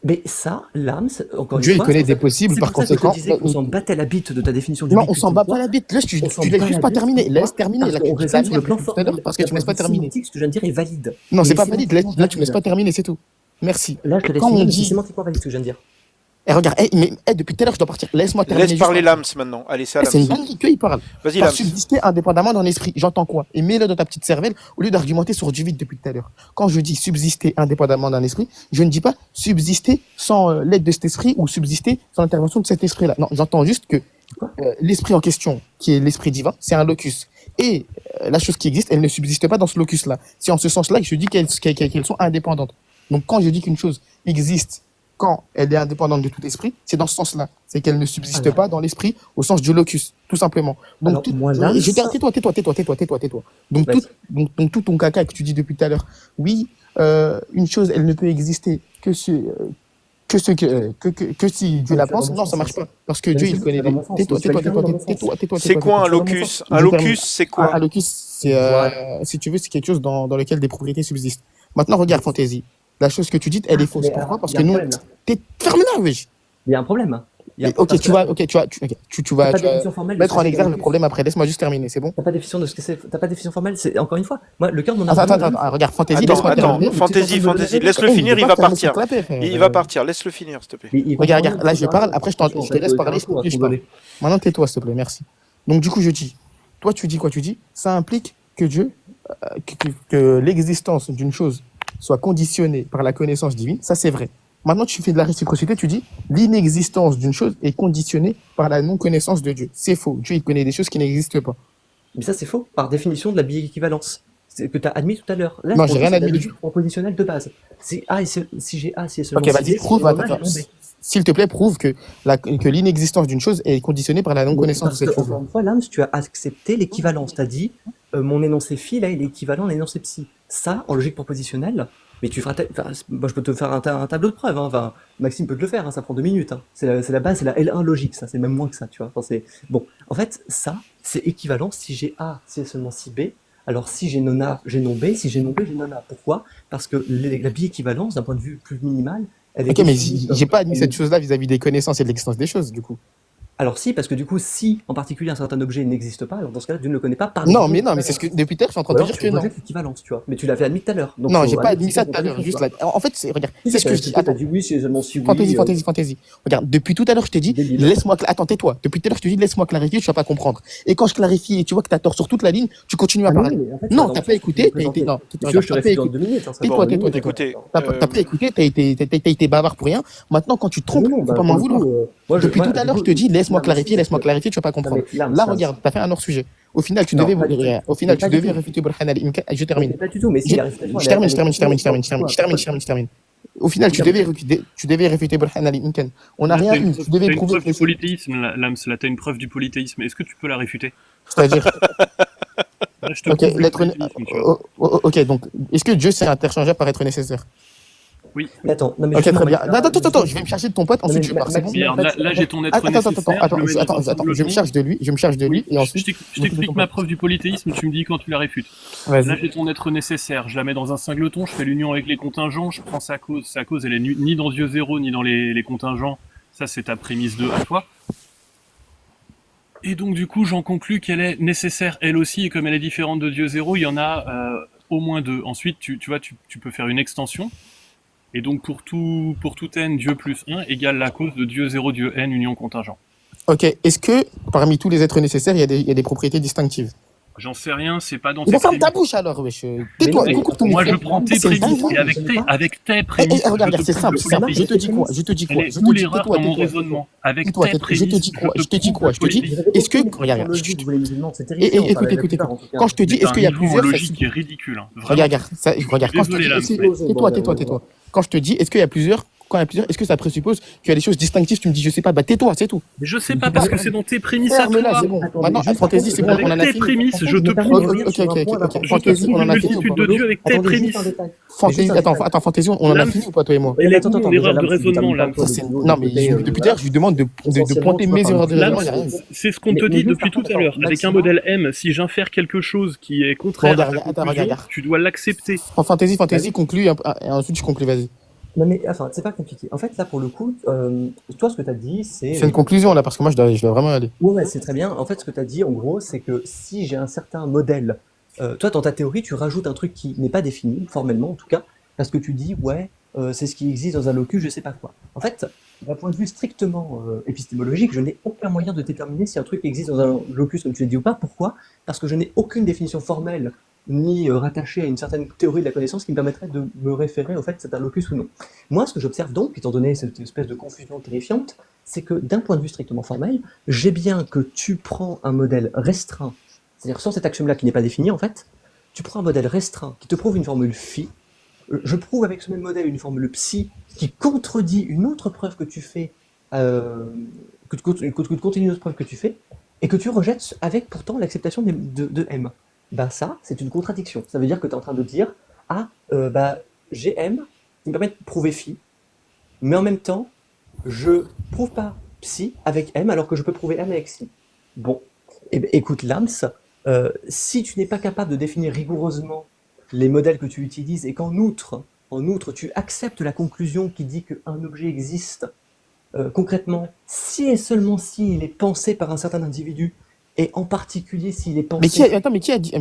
Mais ça, l'âme, encore Dieu, une il fois, connaît c'est des pour ça- possibles, c'est par pour ça que conséquent. je te disais qu'on s'en battait la bite de ta définition du Non, on s'en bat pas la bite. Laisse, tu On s'en laisses bat juste la pas bite. terminer. Laisse terminer. Là, Parce qu'on tu dis raisonne la sur le merde plan depuis tout à formel. l'heure parce que tu me laisses pas terminer. Ce que je viens de dire est valide. Non, c'est Et pas valide. Là, tu me laisses valide. pas terminer, c'est tout. Merci. Là, je te laisse Quand on finir, mais dit- c'est sémantiquement valide ce que je viens de dire. Eh, regarde, depuis tout à l'heure, je dois partir. Laisse-moi terminer. Laisse parler juste. Lams maintenant. Allez, c'est à C'est une Lams. dinguerie qu'il parle. Vas-y, Par Lams. subsister indépendamment d'un esprit, j'entends quoi? Et mets-le dans ta petite cervelle au lieu d'argumenter sur du vide depuis tout à l'heure. Quand je dis subsister indépendamment d'un esprit, je ne dis pas subsister sans l'aide de cet esprit ou subsister sans l'intervention de cet esprit-là. Non, j'entends juste que l'esprit en question, qui est l'esprit divin, c'est un locus. Et la chose qui existe, elle ne subsiste pas dans ce locus-là. C'est en ce sens-là que je dis qu'elles sont indépendantes. Donc quand je dis qu'une chose existe quand elle est indépendante de tout esprit, c'est dans ce sens-là. C'est qu'elle ne subsiste Alors. pas dans l'esprit au sens du locus, tout simplement. Donc, Alors, moi, là, tais-toi. Donc, Vas-y. tout ton caca que tu dis depuis tout à l'heure, oui, une chose, elle ne peut exister que si Dieu la pense. Non, ça marche pas. Parce que Dieu, il connaît des... Tais-toi. C'est quoi un locus? Un locus, c'est quoi? Un locus, c'est, si tu veux, c'est quelque chose dans lequel des propriétés subsistent. Maintenant, regarde, Fantaisie. La chose que tu dis, elle est fausse. Mais, Pourquoi? Parce il y a que un nous, problème, là. ferme-la, wesh. Il y a un problème. Il y a- Ok, parce tu que vas t'as pas de définition formelle de mettre ce en que c'est exergue qu'un le locus. problème après. Laisse-moi juste terminer, c'est bon? T'as pas définition de ce que c'est. T'as pas définition formelle. C'est encore une fois. Moi, le cœur de mon Attends, argument, regarde, Fantaisie, Attends, laisse-moi terminer. Fantaisie, laisse-le Eh, finir, je il vais va pas faire partir. ce clapet, frère. Il va partir, laisse-le finir, s'il te plaît. Regarde, là je parle, après je te laisse parler, s'il te plaît, je parle. Maintenant tais-toi, s'il te plaît, merci. Donc du coup je dis, toi tu dis quoi? Tu dis, ça implique que Dieu, que l'existence d'une chose soit conditionnée par la connaissance divine, ça c'est vrai. Maintenant tu fais de la réciprocité, tu dis, l'inexistence d'une chose est conditionnée par la non-connaissance de Dieu. C'est faux, Dieu il connaît des choses qui n'existent pas. Mais ça, c'est faux. Par définition de la bi-équivalence. C'est que tu as admis tout à l'heure. Là, Non, pour j'ai le coup, rien c'est admis la du logique propositionnelle de base. Si j'ai A, si et seulement Ok, si vas-y, B, prouve, si j'ai A, attends, j'ai B. s'il te plaît, prouve que l'inexistence d'une chose est conditionnée par la non-connaissance de Parce cette que, chose. encore une fois, Lams, tu as accepté l'équivalence. Tu as dit, mon énoncé phi, là, il est équivalent à l'énoncé psi. Ça, en logique propositionnelle, mais tu feras. Moi, je peux te faire un tableau de preuves. Hein. Enfin, Maxime peut te le faire, hein, ça prend 2 minutes. Hein. C'est la base, c'est la L1 logique, ça. C'est même moins que ça, tu vois. Enfin, bon, en fait, ça, c'est équivalent si j'ai A, si et seulement si B. Alors, si j'ai non A, j'ai non B. Si j'ai non B, j'ai non A. Pourquoi? Parce que la bi-équivalence, d'un point de vue plus minimal, elle est. Ok, mais définie j'ai pas comme- admis cette chose-là vis-à-vis des connaissances et de l'existence des choses, du coup. Alors si, parce que du coup, si en particulier un certain objet n'existe pas, alors dans ce cas-là, Dieu ne le connaît pas par Non, définition. mais c'est ce que depuis tout à l'heure, je suis en train Ou de te alors dire tu que non. rejettes l'équivalence, tu vois. Mais tu l'avais admis tout à l'heure. Donc Non, faut j'ai pas admettre admis ça que tout c'est à une l'heure. Juste contradiction, là. En fait, regarde, tu vois. c'est ce que je Si, dis. t'as Attends, dit oui, c'est seulement si oui. fantaisie. Regarde, depuis tout à l'heure, je t'ai dit, Débile. laisse-moi. Attends, tais-toi. Depuis tout à l'heure, je te dis, laisse-moi clarifier, tu vas pas comprendre. Et quand je clarifie et tu vois que t'as tort sur toute la ligne, tu continues à Ah non, parler. mais en fait, ça Non, va t'as dans pas le sens où tu écouté, veux t'as été. présenter. Non, Si tu veux, je te t'as pas réfute dans écouté. 2 minutes. Hein, ça Tais-toi, va pas en 2 minutes. Écoutez, T'as pas écouté, t'as été bavard pour rien. Maintenant, quand tu te trompes, Non, faut bah, pas pour m'en le vouloir. coup, moi, Depuis tout à du l'heure, coup, je te dis, laisse-moi non, mais si, clarifier, tu vas pas non, comprendre. mais Lams, Là, regarde, t'as fait un hors-sujet. Au final, tu non, devais, pas du tout. au final, Mais pas tu du devais tout. réfuter Burhan al-Imkan. Je Mais termine. pas du tout. Mais si Je la réfutation, je elle est termine. pourquoi Au final, tu Non, devais réfuter Burhan al-Imkan. On n'a Là, rien t'as une eu. preuve, Tu devais t'as une prouver preuve que du polythéisme, Lams, là, t'as une preuve du polythéisme. Est-ce que tu peux la réfuter? c'est-à-dire, Là, je te ok, prouve le l'être, polythéisme, tu vois. ok, donc, est-ce que Dieu c'est interchangeable par être nécessaire? Oui. Mais attends, non, mais Ok, justement, très bien. Max, Attends, je vais me charger de ton pote, Non, ensuite mais je pars, c'est bon? Maxime, Regarde, en fait, là j'ai ton être Attends, nécessaire, je le mets dans un je me sangleton. charge de lui, Oui, et ensuite. je t'explique ma preuve du polythéisme, tu me dis quand tu la réfutes. Là Vas-y. j'ai ton être nécessaire, je la mets dans un singleton, je fais l'union avec les contingents, je prends sa cause elle est ni dans Dieu zéro, ni dans les contingents. Ça c'est ta prémisse 2 à toi. Et donc du coup j'en conclus qu'elle est nécessaire elle aussi, et comme elle est différente de Dieu zéro, il y en a au moins 2. Ensuite tu vois, tu peux faire une extension. Et donc pour tout n, Dieu plus 1 égale la cause de Dieu 0, Dieu n, union contingent. Ok, est-ce que parmi tous les êtres nécessaires, il y a des propriétés distinctives? J'en sais rien, c'est pas dans Il tes va fermer ta prémices. bouche alors, wesh. Tais-toi, Mais coucou ton Moi micro. je prends tes C'est une prémices, dinguerie. et avec tes prémices, Regarde, je c'est te simple, prouve c'est le simple. Je te dis quoi? Elle est où l'erreur dans mon tais-toi. raisonnement? Avec Tais-toi, tes je te prémices, dis quoi? je te prouve le Je te dis, polythéisme. est-ce que, regarde, c'est terrifiant. écoute, quand je te dis, C'est est-ce un qu'il y a niveau en plusieurs, logique qui est ridicule. Hein. Vraiment. regarde, quand je te Désolé, Lams, dis, mais- tais-toi. Quand je te dis, est-ce qu'il y a plusieurs, est-ce que ça présuppose qu'il y a des choses distinctives? Tu me dis, je sais pas, bah tais-toi, c'est tout. Mais je sais pas parce que c'est dans tes prémices à Ferme-la, toi. c'est bon. Attendez, Maintenant, juste fantaisie, c'est bon, Avec on en a tes fini. prémices, je te me permets prouve. de revenir sur un point Ok. d'importance. Je te Fantaisie, prouve on en a une fini ou multitude pas? de dieux avec tes prémices. Fantaisie, on en a fini ou pas, toi et moi? Elle est Attends, où attends, l'erreur déjà, de là, tu raisonnement, me là parles pas de- Non, mais depuis tout à l'heure, je lui demande de pointer mes erreurs de raisonnement, il y a rien. C'est ce qu'on te Mais dit juste depuis par tout à l'heure. contre, Avec un Maxima- modèle M, si j'infère quelque chose qui est contraire Bon, à ta regarde, conclusion, regarde. tu dois l'accepter. En fantaisie, conclue, et ensuite je conclue, vas-y. Non mais enfin, c'est pas compliqué. En fait, là pour le coup, toi ce que tu as dit, c'est Fais une conclusion là, parce que moi je dois vraiment aller. Ouais, c'est très bien. En fait, ce que tu as dit en gros, c'est que si j'ai un certain modèle, toi dans ta théorie, tu rajoutes un truc qui n'est pas défini formellement en tout cas, parce que tu dis ouais, c'est ce qui existe dans un locus, je sais pas quoi. En fait, d'un point de vue strictement épistémologique, je n'ai aucun moyen de déterminer si un truc existe dans un locus comme tu l'as dit ou pas. Pourquoi? Parce que je n'ai aucune définition formelle ni rattachée à une certaine théorie de la connaissance qui me permettrait de me référer au fait que c'est un locus ou non. Moi, ce que j'observe donc, étant donné cette espèce de confusion terrifiante, c'est que d'un point de vue strictement formel, j'ai bien que tu prends un modèle restreint, c'est-à-dire sans cet axiome-là qui n'est pas défini en fait, tu prends un modèle restreint qui te prouve une formule phi, je prouve avec ce même modèle une formule psi qui contredit une autre preuve que tu fais, que tu continues une autre preuve que tu fais, et que tu rejettes avec pourtant l'acceptation de M. Bah ça, c'est une contradiction. Ça veut dire que tu es en train de dire, j'ai M qui me permet de prouver phi, mais en même temps, je prouve pas psi avec M alors que je peux prouver M avec psi. Bon, écoute Lams, si tu n'es pas capable de définir rigoureusement les modèles que tu utilises et qu'en outre, tu acceptes la conclusion qui dit qu'un objet existe concrètement, si et seulement si il est pensé par un certain individu, et en particulier s'il est pensé... Mais qui a dit...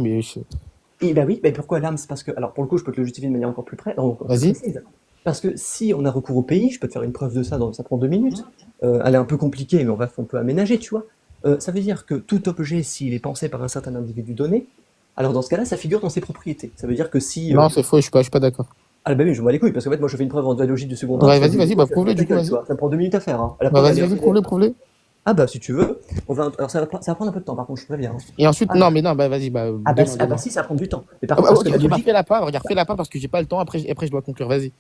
Et bah oui, mais pourquoi Lams? Parce que, alors pour le coup, je peux te le justifier de manière encore plus Vas-y. précise. Parce que si on a recours au pays, je peux te faire une preuve de ça, ça prend 2 minutes. Elle est un peu compliquée, mais on peut aménager, tu vois. Ça veut dire que tout objet, s'il est pensé par un certain individu donné, alors dans ce cas-là, ça figure dans ses propriétés. Ça veut dire que si... Non, c'est faux, je suis pas d'accord. Ah bah oui, je m'en bats les couilles, parce qu'en fait, moi je fais une preuve en analogie du second ordre. Ouais, vas-y, prouve-le du coup, vas-y. Ça me prend 2 minutes à faire. Hein. Vas-y, prouve-le. Ah bah si tu veux. Alors ça va prendre un peu de temps, par contre, je préviens. Hein. Et ensuite, vas-y. Si, ça prend du temps. Mais par contre, ok, fais la part parce que j'ai pas le temps, après je dois conclure, vas-y.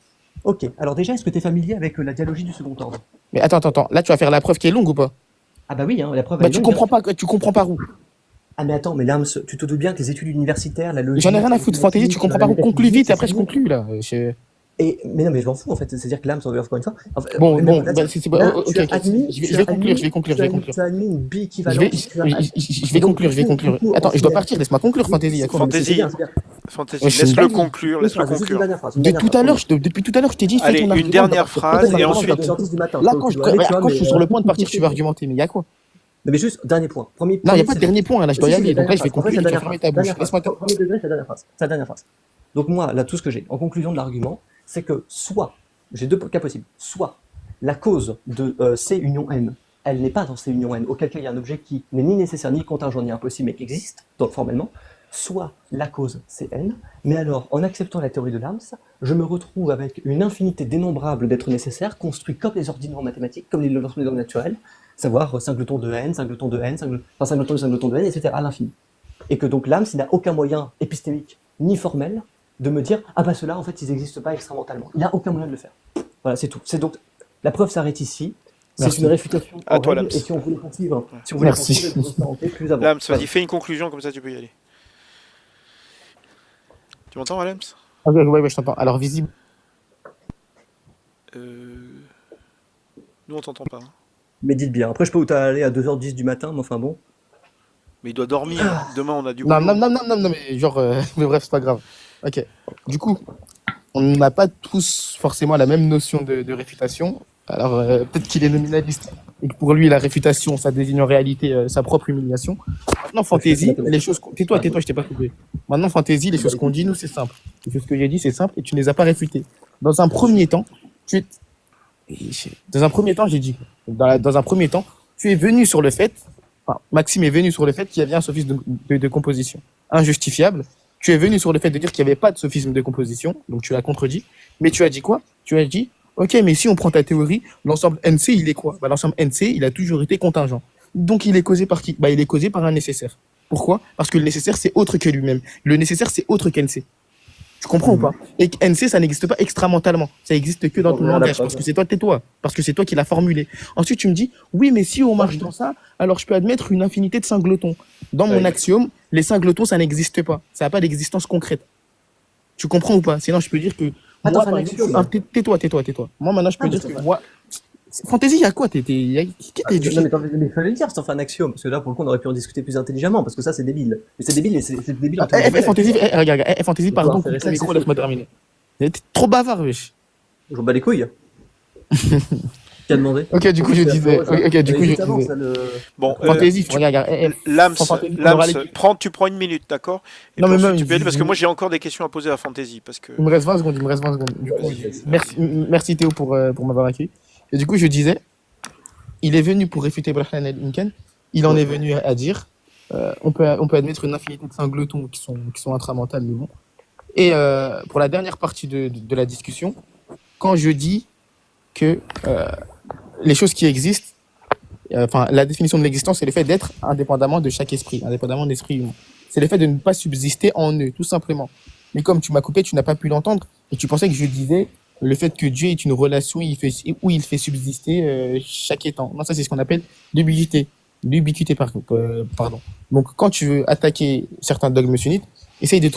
Ok, alors déjà, est-ce que tu es familier avec la dialogie du second ordre? Mais attends, là tu vas faire la preuve qui est longue ou pas? Ah bah oui, hein, la preuve Bah est tu longue, comprends pas où? Ah mais attends, mais Lams, tu te doutes bien que les études universitaires, la logique... J'en ai rien à foutre, fantaisie, tu comprends pas où? Conclue vite et après je conclue là. Mais non, mais je m'en fous en fait, c'est-à-dire que Lams, encore une fois... Enfin, Bon, ok, je vais conclure. Tu as admis une bi-équivalence... Je vais conclure. Attends, je dois partir, laisse-moi conclure, fantaisie. Fantaisie, laisse-le conclure. Depuis tout à l'heure, je t'ai dit, allez, une dernière phrase et ensuite... Là, quand je suis sur le point de partir, tu vas argumenter, mais il y a quoi? Non, mais juste, dernier point. Non, il n'y a pas de dernier point, là, je dois y Si, si, aller. la Donc là, je vais dernière phrase. En fait, conclure la et tu vas dernière fermer phrase. ta bouche. Dernière Laisse-moi phrase. Premier degré, c'est la dernière phrase. C'est la dernière phrase. Donc moi, là, tout ce que j'ai, en conclusion de l'argument, c'est que soit, j'ai deux cas possibles, soit la cause de C union N, elle n'est pas dans C union N, auquel cas il y a un objet qui n'est ni nécessaire, ni contingent, ni impossible, mais qui existe, donc formellement, soit la cause c'est N, mais alors, en acceptant la théorie de Lams, je me retrouve avec une infinité dénombrable d'êtres nécessaires, construits comme les ordinaux mathématiques, comme les lorsons des nombres naturels, savoir singleton de N, singleton de N, singleton de singleton de N, etc., à l'infini. Et que donc Lams, il n'a aucun moyen épistémique ni formel de me dire ah bah ceux-là en fait ils n'existent pas expérimentalement. Il n'a aucun moyen de le faire. Voilà, c'est tout. C'est donc la preuve s'arrête ici. C'est Merci. une réfutation À en toi, règle, Lams. et si on voulait poursuivre, si on voulait Merci. poursuivre, il faut s'orienter plus avant. Lams, vas-y, Voilà. fais une conclusion, comme ça tu peux y aller. Tu m'entends, Lams? Ok, ouais, je t'entends. Alors, visible. Nous, on t'entend pas. Hein. Mais dites bien. Après, je peux où t'as allé à 2h10 du matin, mais enfin bon. Mais il doit dormir. Demain, on a du Non, boulot. non, mais genre, mais bref, c'est pas grave. Ok. Du coup, on n'a pas tous forcément la même notion de réfutation. Alors, peut-être qu'il est nominaliste et que pour lui, la réfutation, ça désigne en réalité sa propre humiliation. Maintenant, fantaisie, les choses. Tais-toi, je t'ai pas coupé. Maintenant, fantaisie, les choses qu'on dit, nous, c'est simple. Les choses que j'ai dit, c'est simple et tu ne les as pas réfutées. Dans un premier temps, j'ai dit, dans un premier temps, tu es venu sur le fait, enfin, Maxime est venu sur le fait qu'il y avait un sophisme de composition injustifiable. Tu es venu sur le fait de dire qu'il n'y avait pas de sophisme de composition, donc tu l'as contredit. Mais tu as dit quoi? Tu as dit, ok, mais si on prend ta théorie, l'ensemble NC, il est quoi? Bah, l'ensemble NC, il a toujours été contingent. Donc il est causé par qui? Bah, il est causé par un nécessaire. Pourquoi? Parce que le nécessaire, c'est autre que lui-même. Le nécessaire, c'est autre qu'NC. Tu comprends ou pas? Et NC, ça n'existe pas extramentalement. Ça existe que dans ton langage. Parce que c'est toi, tais-toi. Parce que c'est toi qui l'as formulé. Ensuite, tu me dis, oui, mais si on marche dans ça, alors je peux admettre une infinité de singletons. Dans mon axiome, les singletons, ça n'existe pas. Ça n'a pas d'existence concrète. Tu comprends ou pas? Sinon, je peux dire que. Attends, Moi, c'est un par axiome. exemple, tais-toi. Moi, maintenant, je peux Ah, dire mais que c'est moi. Fantaisie, il y a quoi? Qui t'es du. Non, mais fallait le dire, c'est enfin un axiome, parce que là, pour le coup, on aurait pu en discuter plus intelligemment, parce que ça, c'est débile. Mais c'est débile, et c'est débile en termes de Fantaisie, regarde, Fantaisie, pardon, faire coupe ton micro, ça, laisse-moi terminer. T'es trop bavard, wesh. J'en bats les couilles. Qui a demandé? Ok, du coup, je disais. Bon, Fantaisie, regarde. Lams, Fantaisie, tu prends une minute, d'accord? Et Non, mais ensuite, même, tu peux y aller, parce que je- moi j'ai encore des questions à poser à Fantaisie. Parce que... Il me reste 20 secondes. Du coup, merci Théo pour m'avoir accueilli. Et du coup, je disais, il est venu pour réfuter Brahlan el-Inken. Il en est venu à dire, on peut admettre une infinité de singletons qui sont intramentales, mais bon. Et pour la dernière partie de la discussion, quand je dis que les choses qui existent, enfin, la définition de l'existence, c'est le fait d'être indépendamment de chaque esprit, indépendamment de l'esprit humain. C'est le fait de ne pas subsister en eux, tout simplement. Mais comme tu m'as coupé, tu n'as pas pu l'entendre et tu pensais que je disais le fait que Dieu est une relation où il fait subsister chaque étant. Non, ça c'est ce qu'on appelle l'ubiquité. L'ubiquité, pardon. Donc quand tu veux attaquer certains dogmes sunnites, essaye de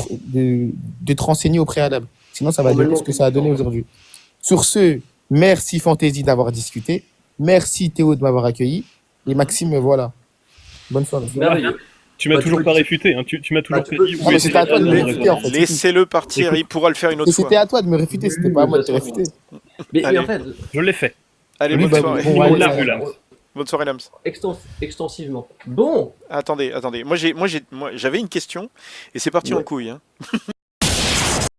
te renseigner au préalable. Sinon, ça va donner ce que ça a donné aujourd'hui. Sur ce, merci Fantaisie d'avoir discuté. Merci Théo de m'avoir accueilli. Et Maxime, voilà. Bonne soirée. Merveilleux. Tu m'as Bah, toujours tu pas peux- réfuté, hein. Tu m'as toujours tu pas peux- dit Non, mais c'était à toi de me réfuter, en fait. Laissez-le partir, Écoute. il pourra le faire une autre Mais c'était fois. à toi de me réfuter, c'était pas à moi de te réfuter. Mais Allez. en fait, Je l'ai fait. Allez, Oui, bonne bah, soirée. bon, On allez, l'a vu là. Bonne soirée, Lams. extensivement. Bon, Attendez. Moi, j'avais une question et c'est parti Ouais. en couille. Hein.